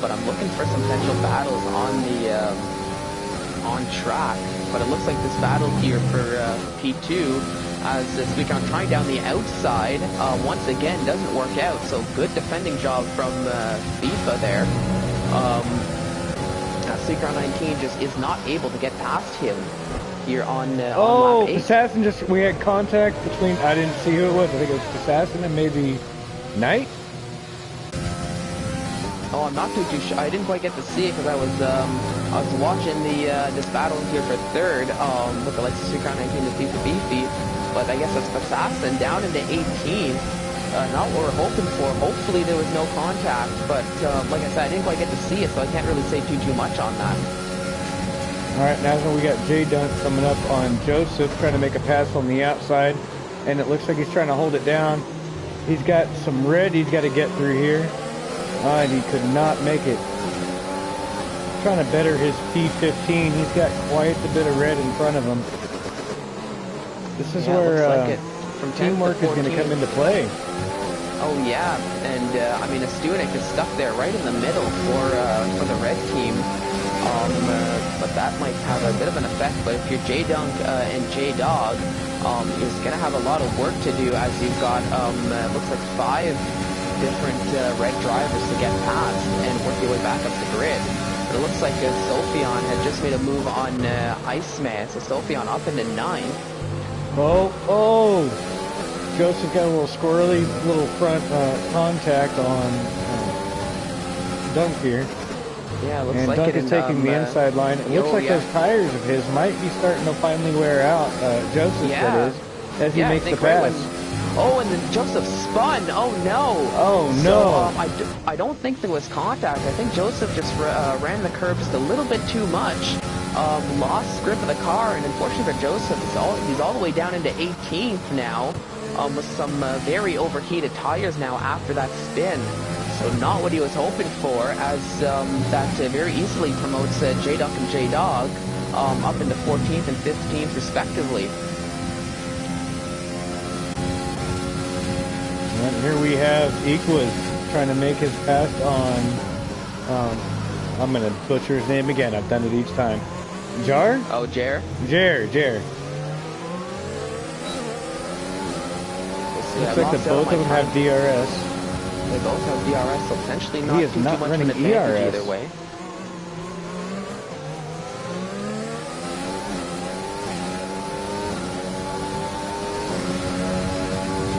but I'm looking for some potential battles on the on track. But it looks like this battle here for P2, as Sweetcar trying down the outside, once again doesn't work out. So good defending job from FIFA there. Sweetcar 19 just is not able to get past him here on lap 8. Assassin we had contact between, I didn't see who it was. I think it was Assassin and maybe Knight. Oh, I'm not too sure. I didn't quite get to see it because I was watching this battle here for 3rd with the likes of Sweetcar 19 and FIFA Beefy. But I guess that's Assassin down into 18. Not what we're hoping for. Hopefully there was no contact, but like I said, I didn't quite get to see it, so I can't really say too much on that. Alright, now we got J Dunk coming up on Joseph, trying to make a pass on the outside, and it looks like he's trying to hold it down. He's got some red he's got to get through here. And he could not make it. Trying to better his P15. He's got quite a bit of red in front of him. This is where teamwork is going to come into play. Oh yeah, and I mean, Astunik is stuck there right in the middle for the red team. But that might have a bit of an effect. But if you're J-Dunk and J-Dog, is going to have a lot of work to do, as you've got, looks like 5 different red drivers to get past and work your way back up the grid. But it looks like Sophion had just made a move on Iceman, so Sophion up into 9. Oh! Joseph got a little squirrely, little front contact on Dunk here. Yeah, it looks And like Dunk it. is taking the inside line. It looks like those tires of his might be starting to finally wear out. Joseph, that is, as he makes the pass. And then Joseph spun. Oh no! Oh no! So I don't think there was contact. I think Joseph just ran the curb just a little bit too much. Lost grip of the car, and unfortunately for Joseph, he's all the way down into 18th now, with some very overheated tires now after that spin. So not what he was hoping for, as that very easily promotes J-Duck and J-Dog up into 14th and 15th respectively. And here we have Equus trying to make his pass on, I'm going to butcher his name again, I've done it each time. Jar? Oh, Jer? Jer. Looks like both of them have DRS. They both have DRS, so potentially not too much of an advantage ERS. either way.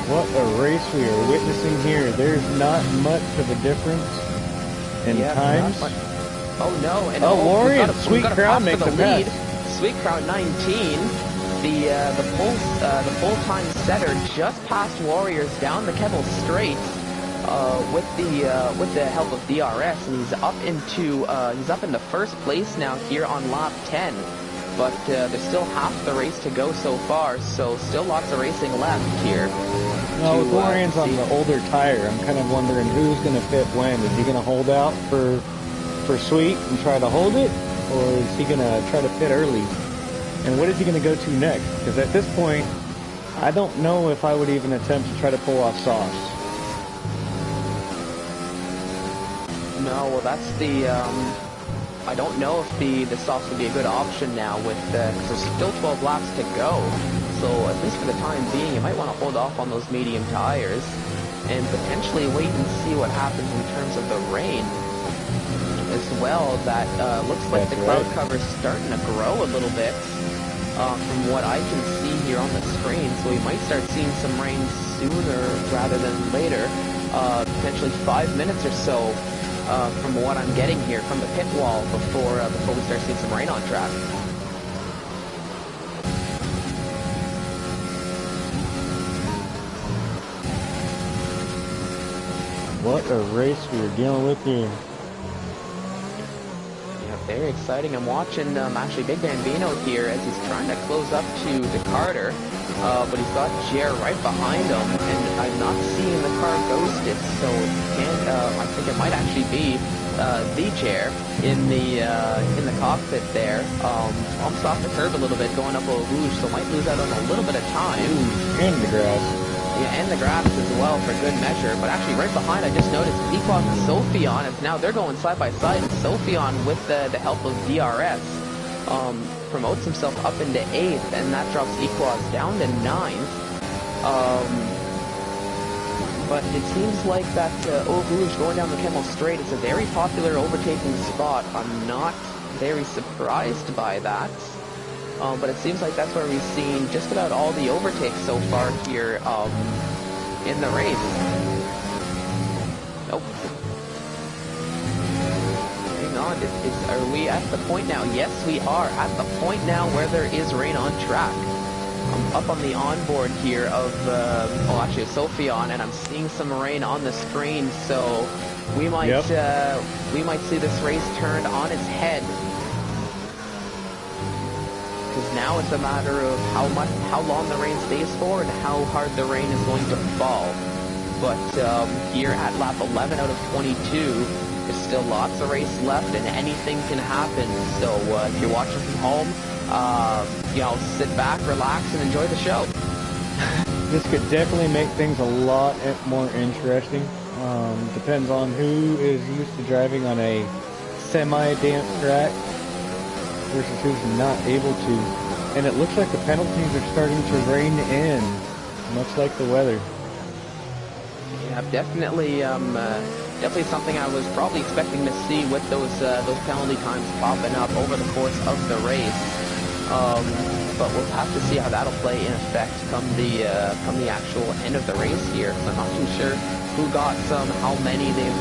What a race we are witnessing here. There's not much of a difference in times. Oh no! And Warrior, Sweet Crowd makes the lead. Sweet Crowd 19. The full time setter just passed Warriors down the Kettle Straight with the help of DRS, and he's up into first place now here on lap 10. But there's still half the race to go so far, so still lots of racing left here. No, with Warriors on the older tire, I'm kind of wondering who's going to pit when. Is he going to hold out for Sweet and try to hold it, or is he going to try to pit early? And what is he going to go to next? Because at this point, I don't know if I would even attempt to try to pull off Sauce. No, well that's the, I don't know if the Sauce would be a good option now with, because there's still 12 laps to go. So at least for the time being, you might want to hold off on those medium tires and potentially wait and see what happens in terms of the rain as well. That looks like the cloud cover's starting to grow a little bit from what I can see here on the screen. So we might start seeing some rain sooner rather than later, potentially 5 minutes or so from what I'm getting here from the pit wall before we start seeing some rain on track. What a race we are dealing with here. Yeah, very exciting. I'm watching actually Big Bambino here as he's trying to close up to Carter, but he's got Jer right behind him, and I'm not seeing the car ghosted, so I think it might actually be the Jer in the cockpit there. Almost off the curb a little bit, going up Eau Rouge, so might lose out on a little bit of time. And the grass. Yeah, and the grass as well for good measure. But actually right behind, I just noticed Equos and Sophion, and now they're going side by side. And Sophion, with the help of DRS, promotes himself up into 8th, and that drops Equos down to 9th. But it seems like that Eau Rouge going down the Camel Straight is a very popular overtaking spot. I'm not very surprised by that. But it seems like that's where we've seen just about all the overtakes so far here in the race. Nope. Hang on, are we at the point now? Yes, we are at the point now where there is rain on track. I'm up on the onboard here of, actually Sophion, and I'm seeing some rain on the screen, so we might see this race turned on its head. Because now it's a matter of how long the rain stays for and how hard the rain is going to fall. But here at lap 11 out of 22, there's still lots of race left and anything can happen. So if you're watching from home, sit back, relax, and enjoy the show. This could definitely make things a lot more interesting. Depends on who is used to driving on a semi-damp track versus who's not able to. And it looks like the penalties are starting to rein in, much like the weather. Yeah, definitely something I was probably expecting to see with those penalty times popping up over the course of the race. But we'll have to see how that'll play in effect come the actual end of the race here. I'm not too sure who got some, how many they've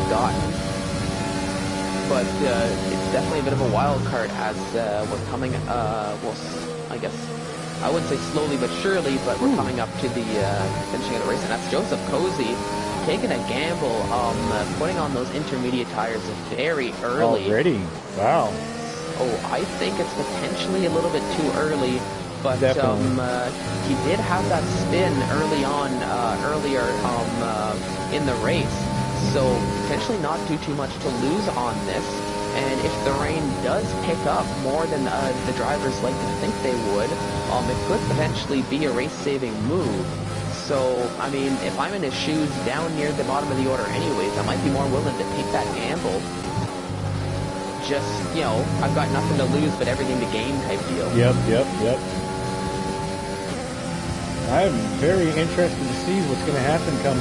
gotten. but it's definitely a bit of a wild card as we're coming, well, I guess, I wouldn't say slowly but surely, but we're coming up to the finishing of the race, and that's Joseph Cozy taking a gamble, putting on those intermediate tires very early. Already? Wow. Oh, I think it's potentially a little bit too early, but he did have that spin early on, earlier in the race, so potentially not do too much to lose on this. And if the rain does pick up more than the drivers like to think they would, it could potentially be a race-saving move. So, I mean, if I'm in his shoes down near the bottom of the order anyways, I might be more willing to take that gamble. Just, you know, I've got nothing to lose but everything to gain type deal. Yep. I'm very interested to see what's going to happen come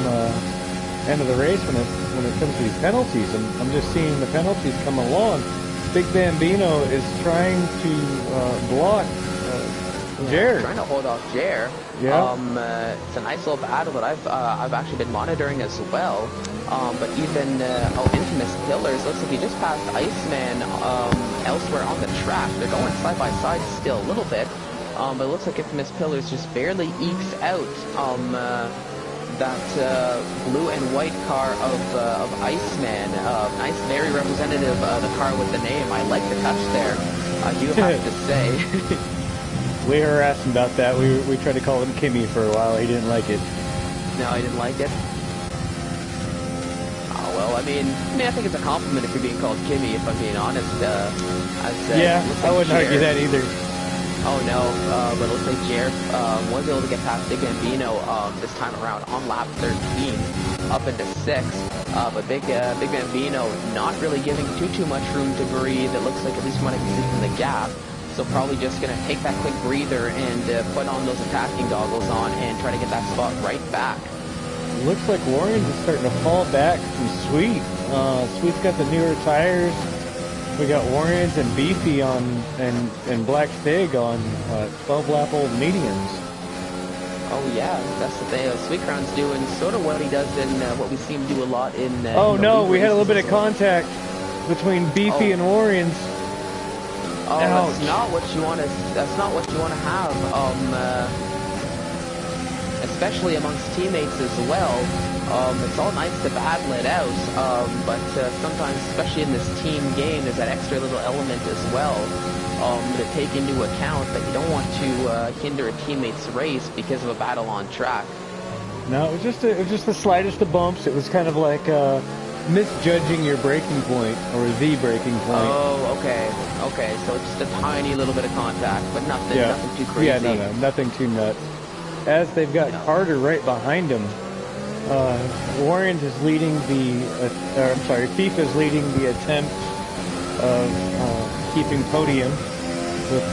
end of the race when it comes to these penalties. I'm just seeing the penalties come along. Big Bambino is trying to block Jer. Trying to hold off Jer. Yeah. It's a nice little battle that I've actually been monitoring as well. But even Infamous Pillars looks like he just passed Iceman elsewhere on the track. They're going side by side still a little bit. But it looks like Infamous Pillars just barely ekes out that blue and white car of Iceman. Nice, very representative the car with the name. I like the touch there. I do have to say. We harassed him about that. We tried to call him Kimmy for a while. He didn't like it. No, he didn't like it. Oh well, I mean, I think it's a compliment if you're being called Kimmy. If I'm being honest. Yeah, I wouldn't argue that either. Oh no, but it looks like Jer was able to get past Big Bambino this time around on lap 13, up into 6th. But Big Bambino not really giving too much room to breathe. It looks like at least from what I can see from the gap. So probably just going to take that quick breather and put on those attacking goggles on and try to get that spot right back. Looks like Warren's is starting to fall back from Sweet. Sweet's got the newer tires. We got Warren's and Beefy on and Black Stig on 12-lap-old mediums. Oh yeah, that's the thing. Sweet Crown's doing sort of what he does in what we see him do a lot in. Oh no, we had a little bit of contact between Beefy and Warren's. Oh, that's not what you want to. That's not what you want to have. Especially amongst teammates as well. It's all nice to battle it out, but sometimes, especially in this team game, there's that extra little element as well to take into account that you don't want to hinder a teammate's race because of a battle on track. No, it was just the slightest of bumps. It was kind of like misjudging your braking point or the braking point. Oh, okay. So it's just a tiny little bit of contact, but nothing too crazy. Yeah, no, nothing too nuts. As they've got Carter right behind him. Warren is leading FIFA's leading the attempt of keeping podium with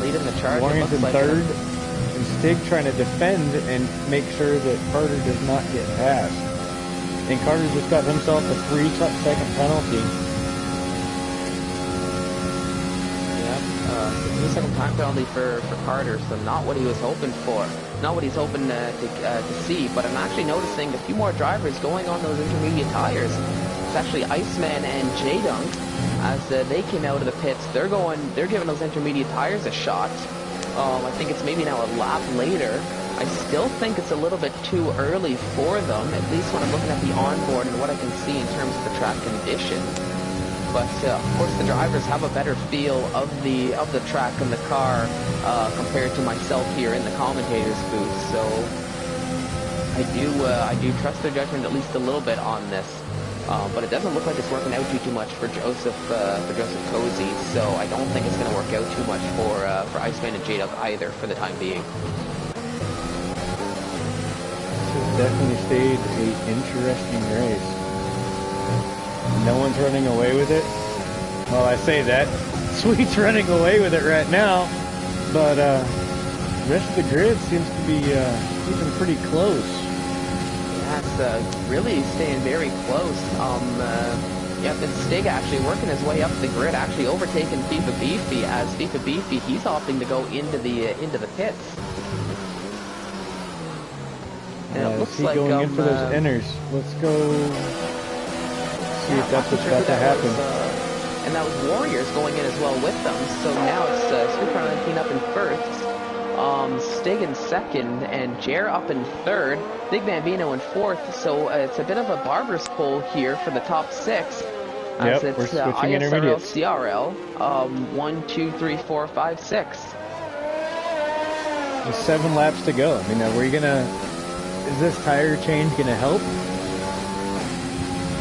leading the charge. Warren's in third, and Stig trying to defend and make sure that Carter does not get passed. And Carter just got himself a 3-second penalty. 3-second time penalty for Carter, so not what he was hoping for. Not what he's hoping to see, but I'm actually noticing a few more drivers going on those intermediate tires. It's actually Iceman and J-Dunk, as they came out of the pits. They're giving those intermediate tires a shot. I think it's maybe now a lap later. I still think it's a little bit too early for them, at least when I'm looking at the onboard and what I can see in terms of the track condition. But of course, the drivers have a better feel of the track and the car compared to myself here in the commentator's booth. So I do trust their judgment at least a little bit on this. But it doesn't look like it's working out too much for Joseph Cozy. So I don't think it's going to work out too much for Iceman and J-Dub either for the time being. This has definitely stayed an interesting race. No one's running away with it. Well, I say that. Sweet's running away with it right now, but the rest of the grid seems to be keeping pretty close. Yeah, it's really staying very close. Then Stig actually working his way up the grid, actually overtaking FIFA Beefy, as FIFA Beefy, he's opting to go into the pits. And it looks like going in for those inners. Let's go. see if that's what's about to happen. And that was Warriors going in as well with them. So now it's Sweetcar 19 up in first. Stig in second, and Jer up in third, Big Bambino in fourth, so it's a bit of a barber's pole here for the top six. As Yep, we're it's switching ISRL, intermediates. CRL, 1, 2, 3, 4, 5, 6. There's 7 laps to go. I mean, is this tire change gonna help?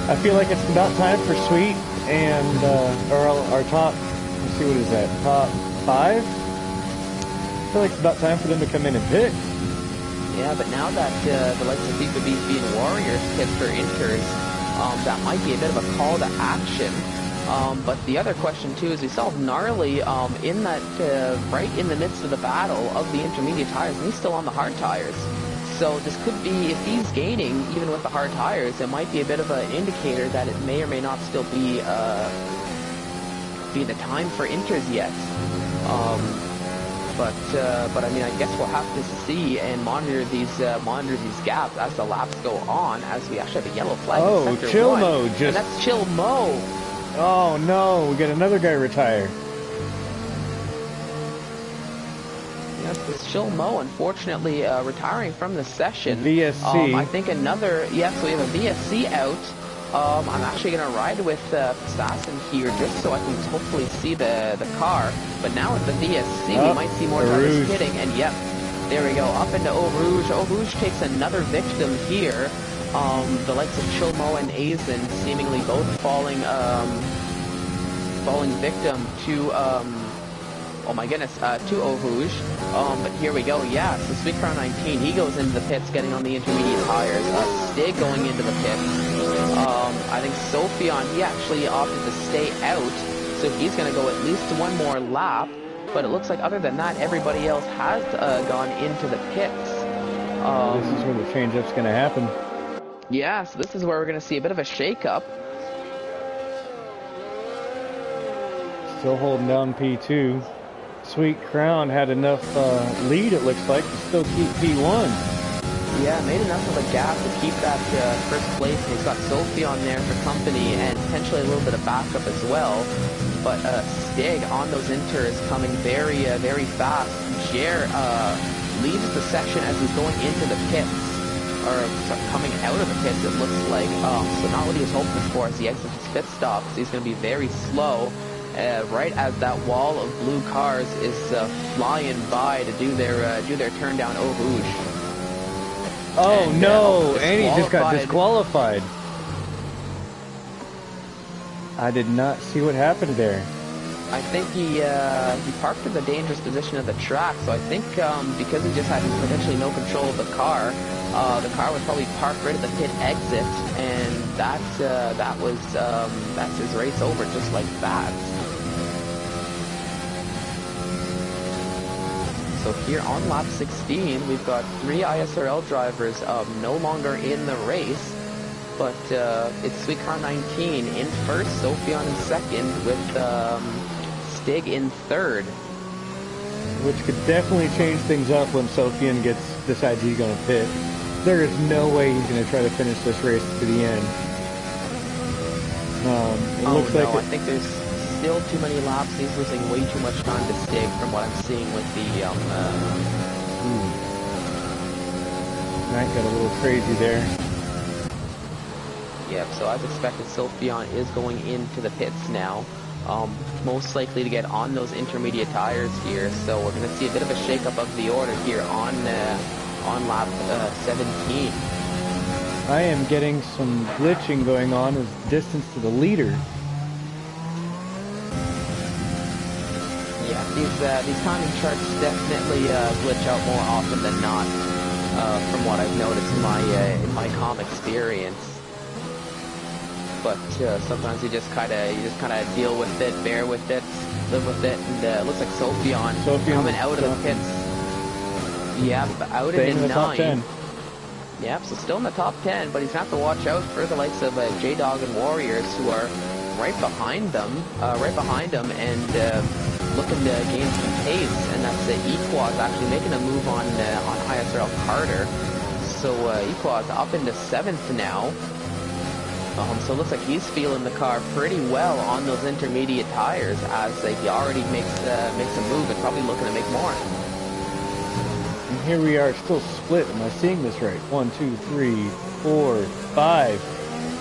I feel like it's about time for Sweet and, or our top, let's see, what is that, top 5? I feel like it's about time for them to come in and pit. Yeah, but now that the likes of FIFA BC and Warriors pit for inters, that might be a bit of a call to action. But the other question too is we saw Gnarly in that right in the midst of the battle of the intermediate tires, and he's still on the hard tires. So this could be, if he's gaining even with the hard tires, it might be a bit of an indicator that it may or may not still be the time for inters yet. But I mean, I guess we'll have to see and monitor these gaps as the laps go on. As we actually have a yellow flag. Oh, in sector Chill 1, Mo and that's Chill Mo. Oh no, we got another guy retired. Yes, this Chill Mo, unfortunately, retiring from the session. VSC. I think another. Yes, we have a VSC out. I'm actually going to ride with Assassin here just so I can hopefully see the car. But now with the VSC, we might see more drivers hitting. And yep, there we go, up into Eau Rouge. Eau Rouge takes another victim here. The likes of Chilmo and Azen seemingly both falling victim to, oh my goodness, to Eau Rouge. But here we go, yeah, so Sweetcar 19, he goes into the pits getting on the intermediate tires. Stig going into the pits. I think Sophion, he actually opted to stay out, so he's going to go at least one more lap. But it looks like other than that, everybody else has gone into the pits. This is where the change-up's going to happen. Yeah, so this is where we're going to see a bit of a shake-up. Still holding down P2. Sweet Crown had enough lead, it looks like, to still keep P1. Yeah, made enough of a gap to keep that first place. And he's got Sophie on there for company and potentially a little bit of backup as well. But Stig on those inters coming very, very fast. Jer leaves the section as he's going into the pits. Or coming out of the pits, it looks like. So not what he was hoping for as he exits his pit stop. So he's going to be very slow. Right as that wall of blue cars is flying by to do their turn down Eau Rouge. Oh no! And he just got disqualified. I did not see what happened there. I think he parked in the dangerous position of the track. So I think because he just had potentially no control of the car was probably parked right at the pit exit, and that's his race over just like that. So here on lap 16, we've got 3 ISRL drivers no longer in the race, but it's Sweetcar 19 in first, Sophion in second, with Stig in third. Which could definitely change things up when Sophion decides he's going to pit. There is no way he's going to try to finish this race to the end. Looks like I think there's still too many laps. He's losing way too much time to Stig from what I'm seeing with the Night got a little crazy there. Yep, so as expected, Sophion is going into the pits now. Most likely to get on those intermediate tires here, so we're going to see a bit of a shake-up of the order here on lap 17. I am getting some glitching going on as distance to the leader. Yeah, these timing charts definitely glitch out more often than not, from what I've noticed in my comm experience. But sometimes you just kind of deal with it, bear with it, live with it, and it looks like Sophion coming out of the pits. Yep, out in 9. Yep, so still in the top 10, but he's going to have to watch out for the likes of J-Dog and Warriors, who are right behind them, and looking to gain some pace. And that's Equaz actually making a move on ISRL Carter. So Equaz up into 7th now. So it looks like he's feeling the car pretty well on those intermediate tires, as he already makes a move and probably looking to make more. And here we are, still split. Am I seeing this right? 1, 2, 3, 4, 5.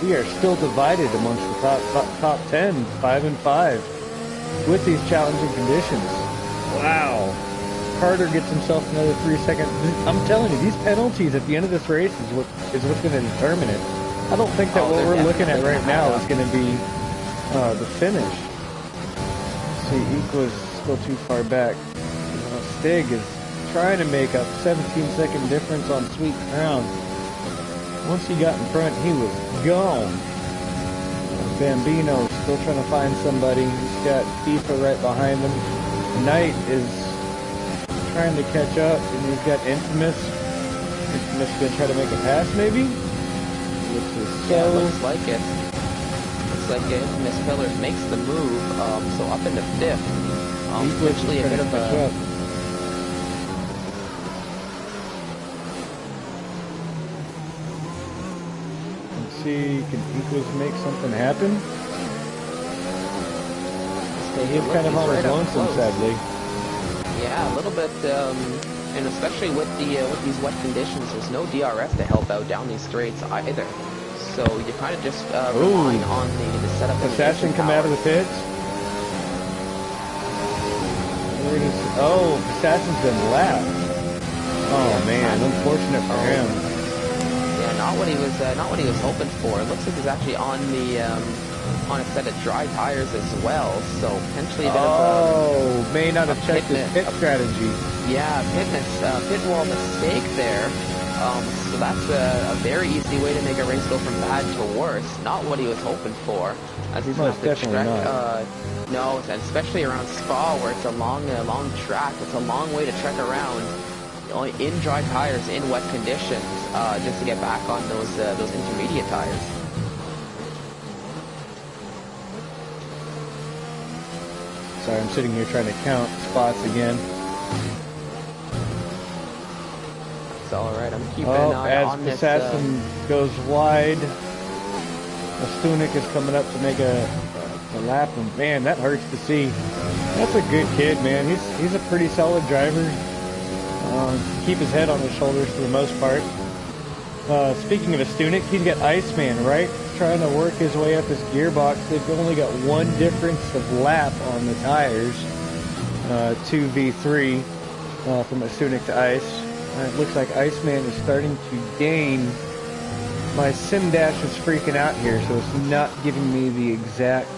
We are still divided amongst the top 10, 5 and 5, with these challenging conditions. Wow. Carter gets himself another 3 seconds. I'm telling you, these penalties at the end of this race is what's going to determine it. I don't think that what we're looking at right now is going to be the finish. Let's see, Equa's still too far back. Stig is trying to make up 17-second difference on Sweet Crown. Once he got in front, he was gone. Bambino still trying to find somebody. He's got FIFA right behind him. Knight is trying to catch up, and he's got Infamous. Infamous gonna try to make a pass, maybe? Yeah, looks like it. Looks like Infamous Pillars makes the move, so up into 5th. Actually a bit of a... Let's see, can Equals make something happen? He's kind of on his lonesome, sadly. Yeah, a little bit, and especially with these wet conditions, there's no DRS to help out down these straights either. So you're kind of just relying on the setup. Assassin come out of the pits. Oh, Assassin's been lapped. Oh man, unfortunate for him. Yeah, not what he was hoping for. It looks like he's actually on a set of dry tires as well, so potentially a bit of may not have checked his pit strategy. Yeah, pit wall mistake there. So that's a very easy way to make a race go from bad to worse. Not what he was hoping for, as he's going to have to trek. No, and especially around Spa, where it's a long track. It's a long way to trek around in dry tires in wet conditions, just to get back on those intermediate tires. Sorry, I'm sitting here trying to count spots again. It's alright, I'm keeping an eye on this. As Assassin goes wide, Stunik is coming up to make a lap, and man, that hurts to see. That's a good kid, man. He's a pretty solid driver. Keep his head on his shoulders for the most part. Speaking of a Stunik, he's got Iceman, right? Trying to work his way up his gearbox. They've only got one difference of lap on the tires. 2v3 from a Stunik to Ice. It looks like Iceman is starting to gain. My sim dash is freaking out here, so it's not giving me the exact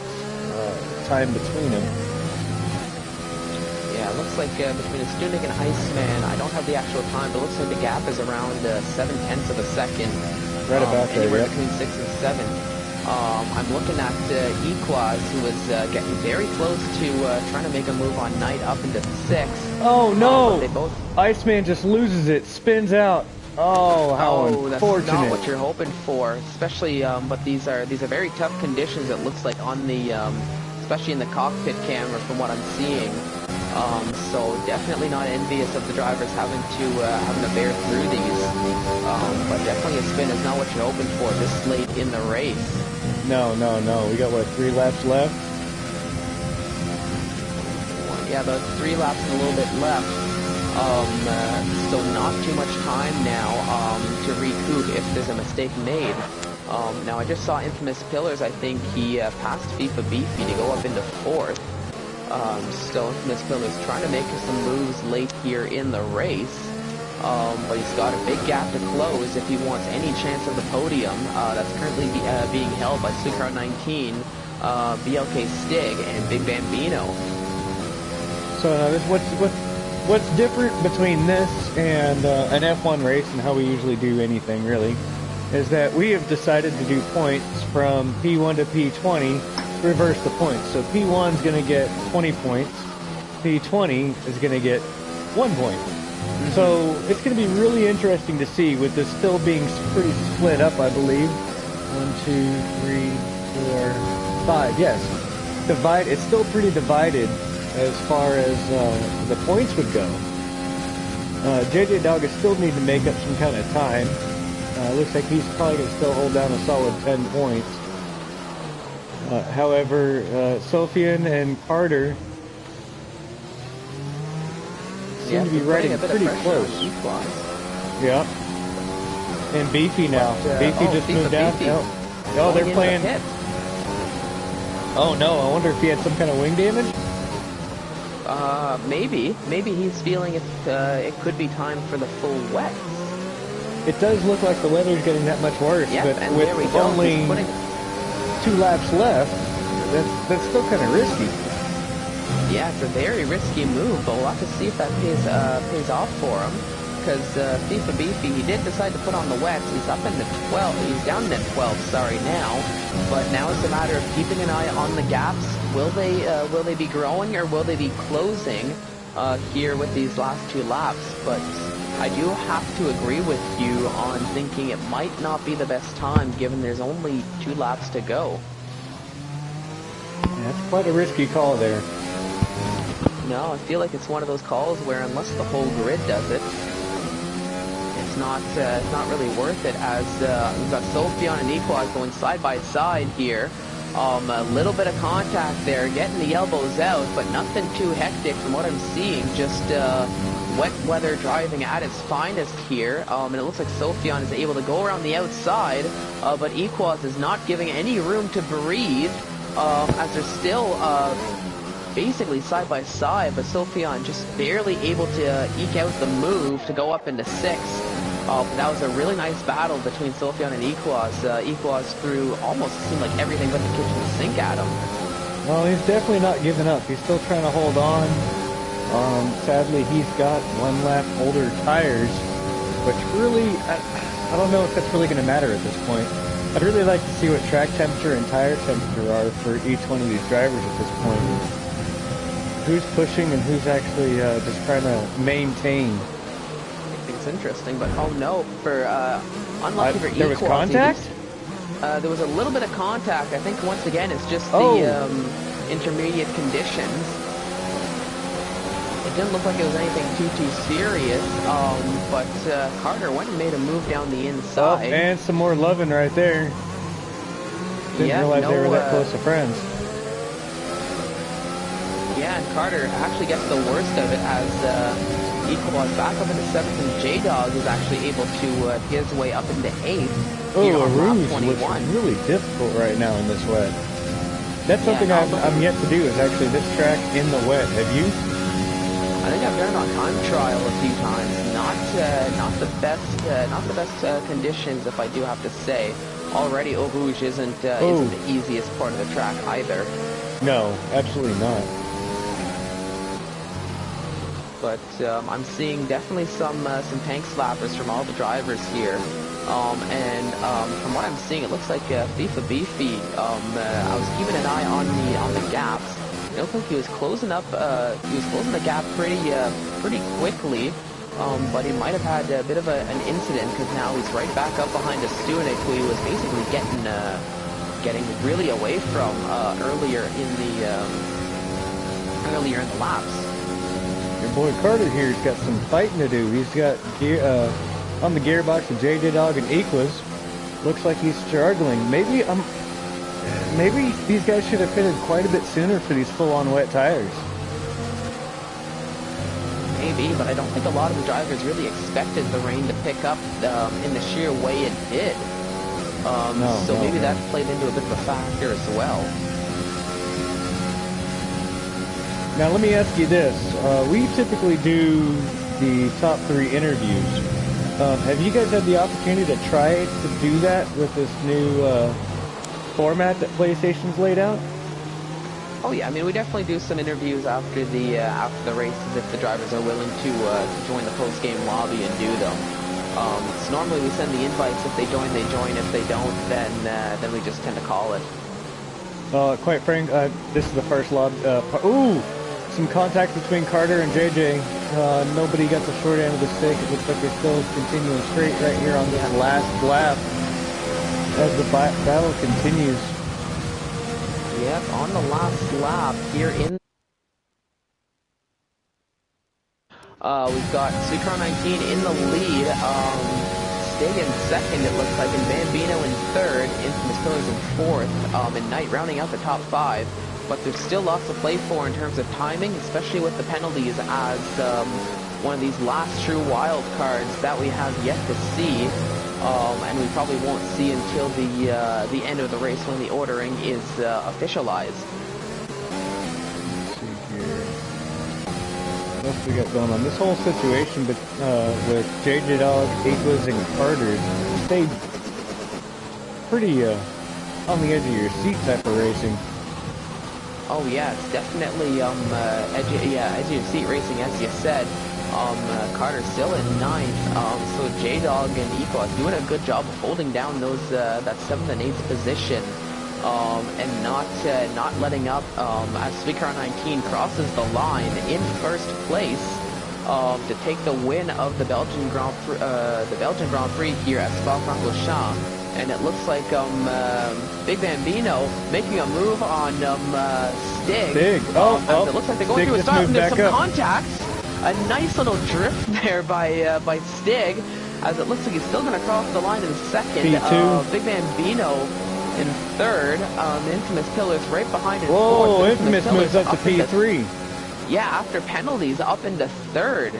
time between them. Yeah, it looks like between a Stunik and Iceman, I don't have the actual time, but it looks like the gap is around 7/10 of a second. Right about there, anywhere between 6 and 7. I'm looking at Equaz, who is getting very close to trying to make a move on Knight up into 6. Oh no! They both... Iceman just loses it, spins out. Oh, how unfortunate! That's not what you're hoping for, especially. But these are very tough conditions. It looks like on the, especially in the cockpit camera, from what I'm seeing. So definitely not envious of the drivers having to bear through these. But definitely a spin is not what you're hoping for this late in the race. No. We got, what, 3 laps left? Yeah, about 3 laps and a little bit left. So not too much time now to recoup if there's a mistake made. Now I just saw Infamous Pillars. I think he passed FIFA Beefy to go up into 4th. So Infamous Pillars trying to make some moves late here in the race. But he's got a big gap to close if he wants any chance of the podium. That's currently being held by Sucrow 19, BLK Stig, and Big Bambino. So now what's different between this and an F1 race and how we usually do anything, really, is that we have decided to do points from P1 to P20, reverse the points. So P1 is going to get 20 points, P20 is going to get 1 point. So it's going to be really interesting to see, with this still being pretty split up, I believe. 1, 2, 3, 4, 5. Yes, it's still pretty divided as far as the points would go. JJ Dog is still need to make up some kind of time. Looks like he's probably going to still hold down a solid 10 points. However, Sofian and Carter seem to be riding pretty close. Yeah. And Beefy now. Beefy just moved down. Oh, they're playing. Oh no, I wonder if he had some kind of wing damage? Maybe. Maybe he's feeling it could be time for the full wet. It does look like the weather's getting that much worse, yep, but with only 2 laps left, that's still kind of risky. Yeah, it's a very risky move, but we'll have to see if that pays off for him. Because FIFA Beefy, he did decide to put on the wets. He's up in the 12. He's down in the 12. Sorry now, but now it's a matter of keeping an eye on the gaps. Will they be growing or will they be closing here with these last 2 laps? But I do have to agree with you on thinking it might not be the best time, given there's only 2 laps to go. Yeah, that's quite a risky call there. No, I feel like it's one of those calls where unless the whole grid does it, it's not really worth it. As we've got Sofian and Equaz going side by side here. A little bit of contact there, getting the elbows out, but nothing too hectic from what I'm seeing. Just wet weather driving at its finest here. And it looks like Sofian is able to go around the outside, but Equaz is not giving any room to breathe, as they're still basically side by side, but Sofian just barely able to eke out the move to go up into 6. But that was a really nice battle between Sofian and Equaz. Equaz threw almost seemed like everything but the kitchen sink at him. Well, he's definitely not giving up. He's still trying to hold on. Sadly, he's got 1 lap older tires, which really, I don't know if that's really going to matter at this point. I'd really like to see what track temperature and tire temperature are for each one of these drivers at this point. Who's pushing and who's actually just trying to maintain. It's interesting, but oh no, for unlucky for Equaz. There was contact? There was a little bit of contact. I think once again it's just the intermediate conditions. It didn't look like it was anything too serious, but Carter went and made a move down the inside. Oh, and some more loving right there. Didn't realize they were that close to friends. Yeah, and Carter actually gets the worst of it as Equaz back up into 7th, and J-Dog is actually able to get his way up into 8th. Oh, Rouge looks really difficult right now in this wet. That's something I'm yet to do, is actually this track in the wet. Have you? I think I've done it on time trial a few times. Not the best conditions, if I do have to say. Already, Eau Rouge isn't the easiest part of the track either. No, absolutely not. But I'm seeing definitely some tank slappers from all the drivers here. From what I'm seeing, it looks like FIFA Beefy. I was keeping an eye on the gaps. It looked like he was closing up. He was closing the gap pretty quickly. But he might have had a bit of an incident, because now he's right back up behind a Stunik, who he was basically getting really away from earlier in the laps. Your boy Carter here's got some fighting to do. He's got on the gearbox of JJ Dog and Equaz. Looks like he's struggling. Maybe these guys should have pitted quite a bit sooner for these full-on wet tires. Maybe, but I don't think a lot of the drivers really expected the rain to pick up in the sheer way it did. Maybe that played into a bit of a factor as well. Now let me ask you this. We typically do the top 3 interviews. Have you guys had the opportunity to try to do that with this new format that PlayStation's laid out? Oh yeah, I mean we definitely do some interviews after the races if the drivers are willing to join the post-game lobby and do them. So normally we send the invites. If they join, they join. If they don't, then we just tend to call it. Quite frank, this is the first lobby. Some contact between Carter and JJ. Nobody got the short end of the stick. It looks like they're still continuing straight right here on this last lap as the battle continues. Yep, on the last lap here in. We've got Sucro 19 in the lead. Stig in second, it looks like, and Bambino in third, Infamous Pillars in fourth, and Knight rounding out the top 5. But there's still lots to play for in terms of timing, especially with the penalties as one of these last true wild cards that we have yet to see. And we probably won't see until the end of the race when the ordering is officialized. Let's see here. What else we got going on? This whole situation with JJ Dog, Aquas, and Carter stayed pretty on the edge of your seat type of racing. Oh yeah, it's definitely edge of your seat racing, as you said. Carter's still in 9th, so J-Dog and Equos doing a good job of holding down those that 7th and 8th position, and not letting up as Sweetcar 19 crosses the line in first place to take the win of the Belgian Grand Prix here at Spa-Francorchamps. And it looks like Big Bambino making a move on Stig. Stig. As it looks like they're going through a start, and there's some contact. A nice little drift there by Stig, as it looks like he's still going to cross the line in second. P2. Big Bambino in third. Infamous Pillars right behind in fourth. Whoa, Infamous moves up to P3. Yeah, after penalties, up into third.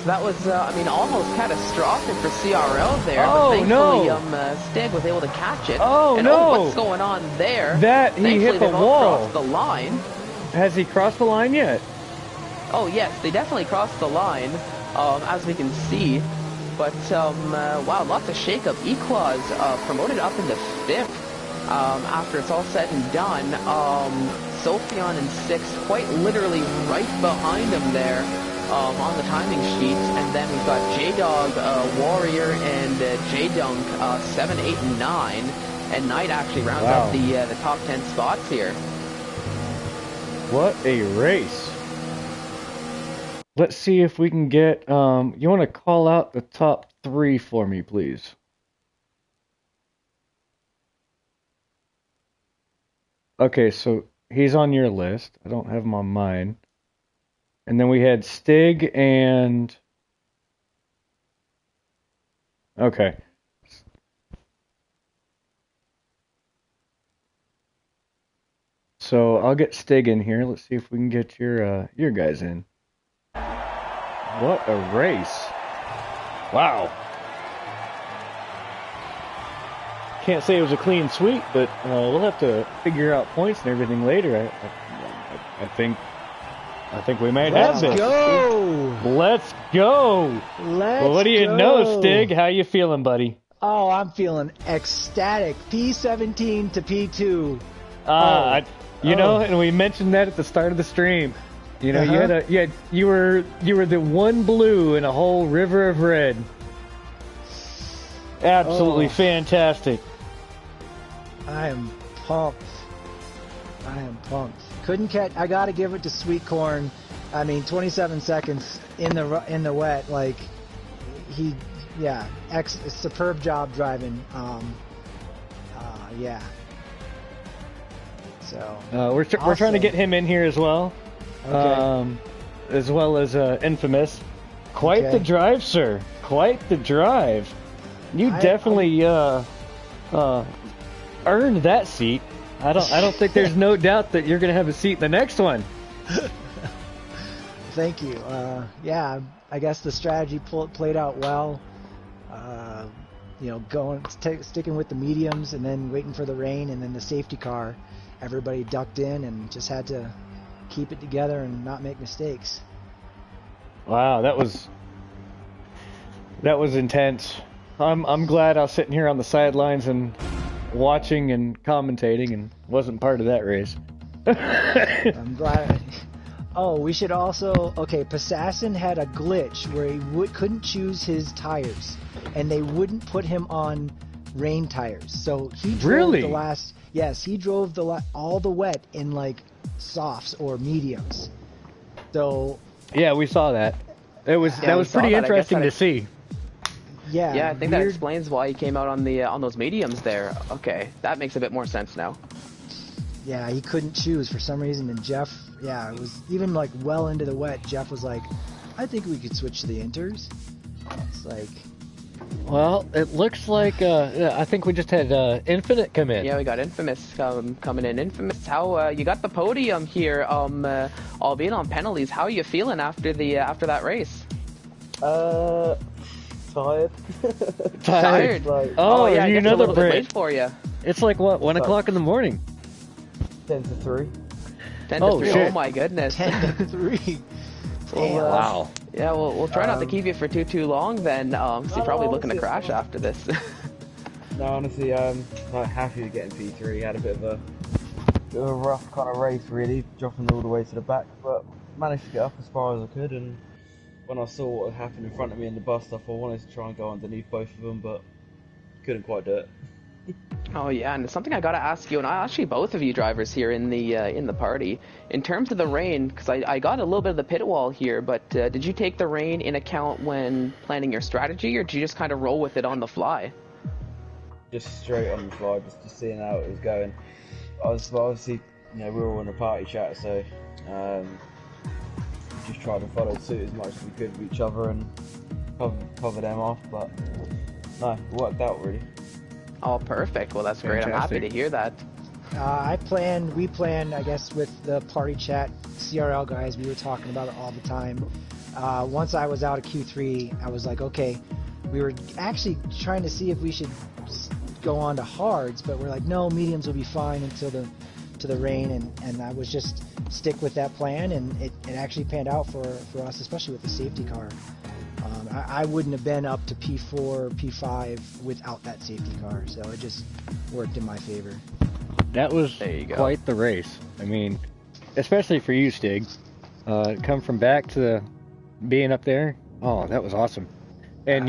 So that was, I mean, almost catastrophic for CRL there. Oh, but thankfully, Stig was able to catch it. Oh, and, no! Oh, what's going on there? That, he hit the wall. Crossed the line. Has he crossed the line yet? Oh yes, they definitely crossed the line, as we can see. But wow, lots of shake-up. Equaz promoted up into 5th after it's all said and done. Sophion in 6th, quite literally right behind him there on the timing sheet. And then we've got J-Dog, Warrior, and J-Dunk 7, 8, and 9. And Knight actually rounds up the top 10 spots here. What a race. Let's see if we can get, you want to call out the top 3 for me, please? Okay, so he's on your list. I don't have him on mine. And then we had Stig and... Okay. So I'll get Stig in here. Let's see if we can get your guys in. What a race. Wow. Can't say it was a clean sweep, but we'll have to figure out points and everything later. I think we might have this. Let's go! Well, what do you know, Stig? How you feeling, buddy? Oh, I'm feeling ecstatic. P17 to P2. You know, and we mentioned that at the start of the stream. You know, you were the one blue in a whole river of red. Absolutely fantastic. I am pumped. Couldn't catch. I gotta give it to Sweet Corn. I mean, 27 seconds in the wet. Like superb job driving. Yeah. So we're trying to get him in here as well. Okay. As well as Infamous. Quite the drive, sir. Quite the drive. You definitely earned that seat. I don't think there's no doubt that you're going to have a seat in the next one. Thank you. Yeah, I guess the strategy played out well. You know, sticking with the mediums and then waiting for the rain, and then the safety car. Everybody ducked in and just had to keep it together and not make mistakes. Wow, that was intense. I'm glad I was sitting here on the sidelines and watching and commentating and wasn't part of that race. I'm glad. Oh, we should also... Okay, Passassin had a glitch where he couldn't choose his tires, and they wouldn't put him on rain tires. So he drove the last... Yes, he drove all the wet in, like, softs or mediums. So... Yeah, we saw that. That was pretty interesting to see. Yeah, I think that explains why he came out on those mediums there. Okay, that makes a bit more sense now. Yeah, he couldn't choose for some reason, and Jeff, it was even like well into the wet. Jeff was like, I think we could switch to the inters. It's like, Well, it looks like I think we just had Infinite come in. Yeah, we got Infamous coming in. Infamous, how you got the podium here? Albeit on penalties. How are you feeling after that race? Tired. Tired. Like, oh yeah, I guess know a little the bit bridge. late for you. It's like what, 1 o'clock in the morning? 10 to 3. 10 to Oh, 3. shit. Oh my goodness. 10 to 3. Well, Wow. Yeah, we'll try not to keep you for too long then. So you're probably looking to crash after this. No, honestly, like happy with getting P3. Had a bit of a rough kind of race, really, dropping all the way to the back, but managed to get up as far as I could. And when I saw what had happened in front of me in the bus stop, I wanted to try and go underneath both of them, but couldn't quite do it. Oh yeah, and something I gotta ask you, and actually both of you drivers here in the party, in terms of the rain, because I got a little bit of the pit wall here, but did you take the rain in account when planning your strategy, or did you just kind of roll with it on the fly? Just straight on the fly, just seeing how it was going. Obviously, we were all in a party chat, so just tried to follow suit as much as we could with each other and cover them off, but no, it worked out really. Oh, perfect. Well, that's great. I'm happy to hear that. We planned, I guess, with the party chat CRL guys, we were talking about it all the time. Once I was out of Q3, I was like, okay, we were actually trying to see if we should go on to hards, but we're like, no, mediums will be fine until the rain, and I was just stick with that plan, and it actually panned out for us, especially with the safety car. I wouldn't have been up to P4, P5 without that safety car, so it just worked in my favor. That was quite the race. I mean, especially for you, Stig. Come from back to being up there. Oh, that was awesome. And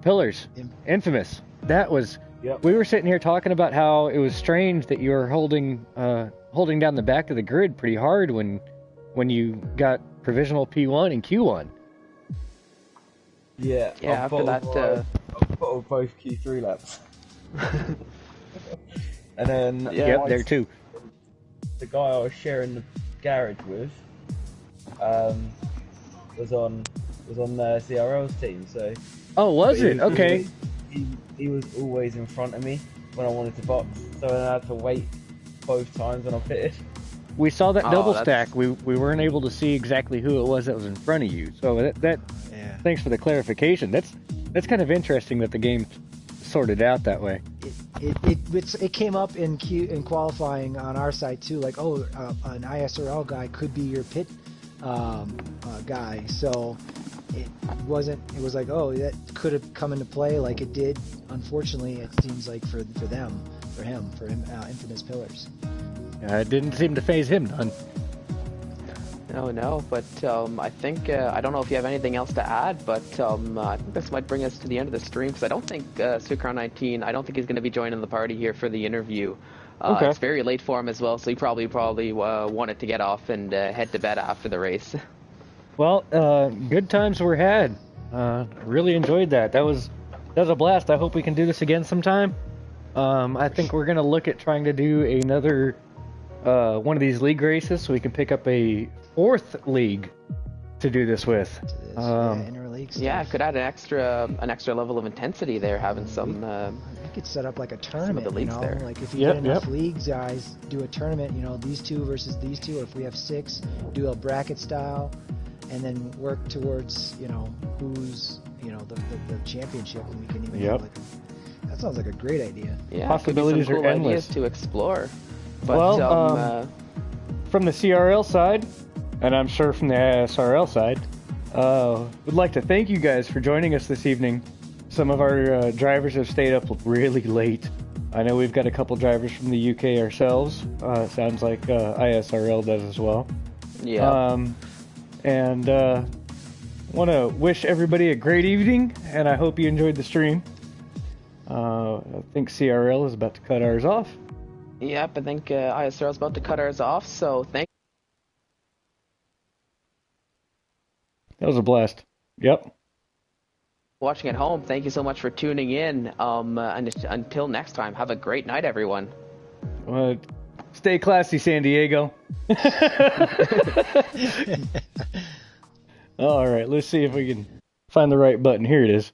Pillars, Infamous. That was. Yep. We were sitting here talking about how it was strange that you were holding down the back of the grid pretty hard when you got provisional P1 and Q1. Yeah. After that. I bottled both Q3 laps. And then there too. The guy I was sharing the garage with was on the CRL's team, so. Oh, was it? Okay. He was always in front of me when I wanted to box, so I had to wait both times when I pitted. We saw that double stack. We weren't able to see exactly who it was that was in front of you. So that thanks for the clarification. That's kind of interesting that the game sorted out that way. It came up in qualifying on our side too, like an ISRL guy could be your pit guy. So it wasn't. It was like, oh, that could have come into play like it did. Unfortunately, it seems like for him, Infamous Pillars. It didn't seem to phase him none. No, but I think, I don't know if you have anything else to add, but I think this might bring us to the end of the stream, because I don't think Sucron19, I don't think he's going to be joining the party here for the interview. Okay. It's very late for him as well, so he probably wanted to get off and head to bed after the race. Well, good times were had. Really enjoyed that. That was a blast. I hope we can do this again sometime. I think we're going to look at trying to do another one of these league races so we can pick up a 4th league to do this with. Interleague stuff. Yeah, it could add an extra level of intensity there, having some. You could set up like a tournament. Some of the leagues there. Like if you get enough leagues, guys, do a tournament. These two versus these two, or if we have 6, do a bracket style, and then work towards who's the championship, and we can even have that sounds like a great idea. Yeah, possibilities cool are endless ideas to explore. But, from the CRL side, and I'm sure from the ISRL side, would like to thank you guys for joining us this evening. Some of our drivers have stayed up really late. I know we've got a couple drivers from the UK ourselves. Sounds like ISRL does as well. Yeah. And want to wish everybody a great evening, and I hope you enjoyed the stream. I think CRL is about to cut ours off. Yep, I think ISRL is about to cut ours off, so thank That was a blast. Yep. Watching at home, thank you so much for tuning in. And until next time, have a great night, everyone. Stay classy, San Diego. All right, let's see if we can find the right button. Here it is.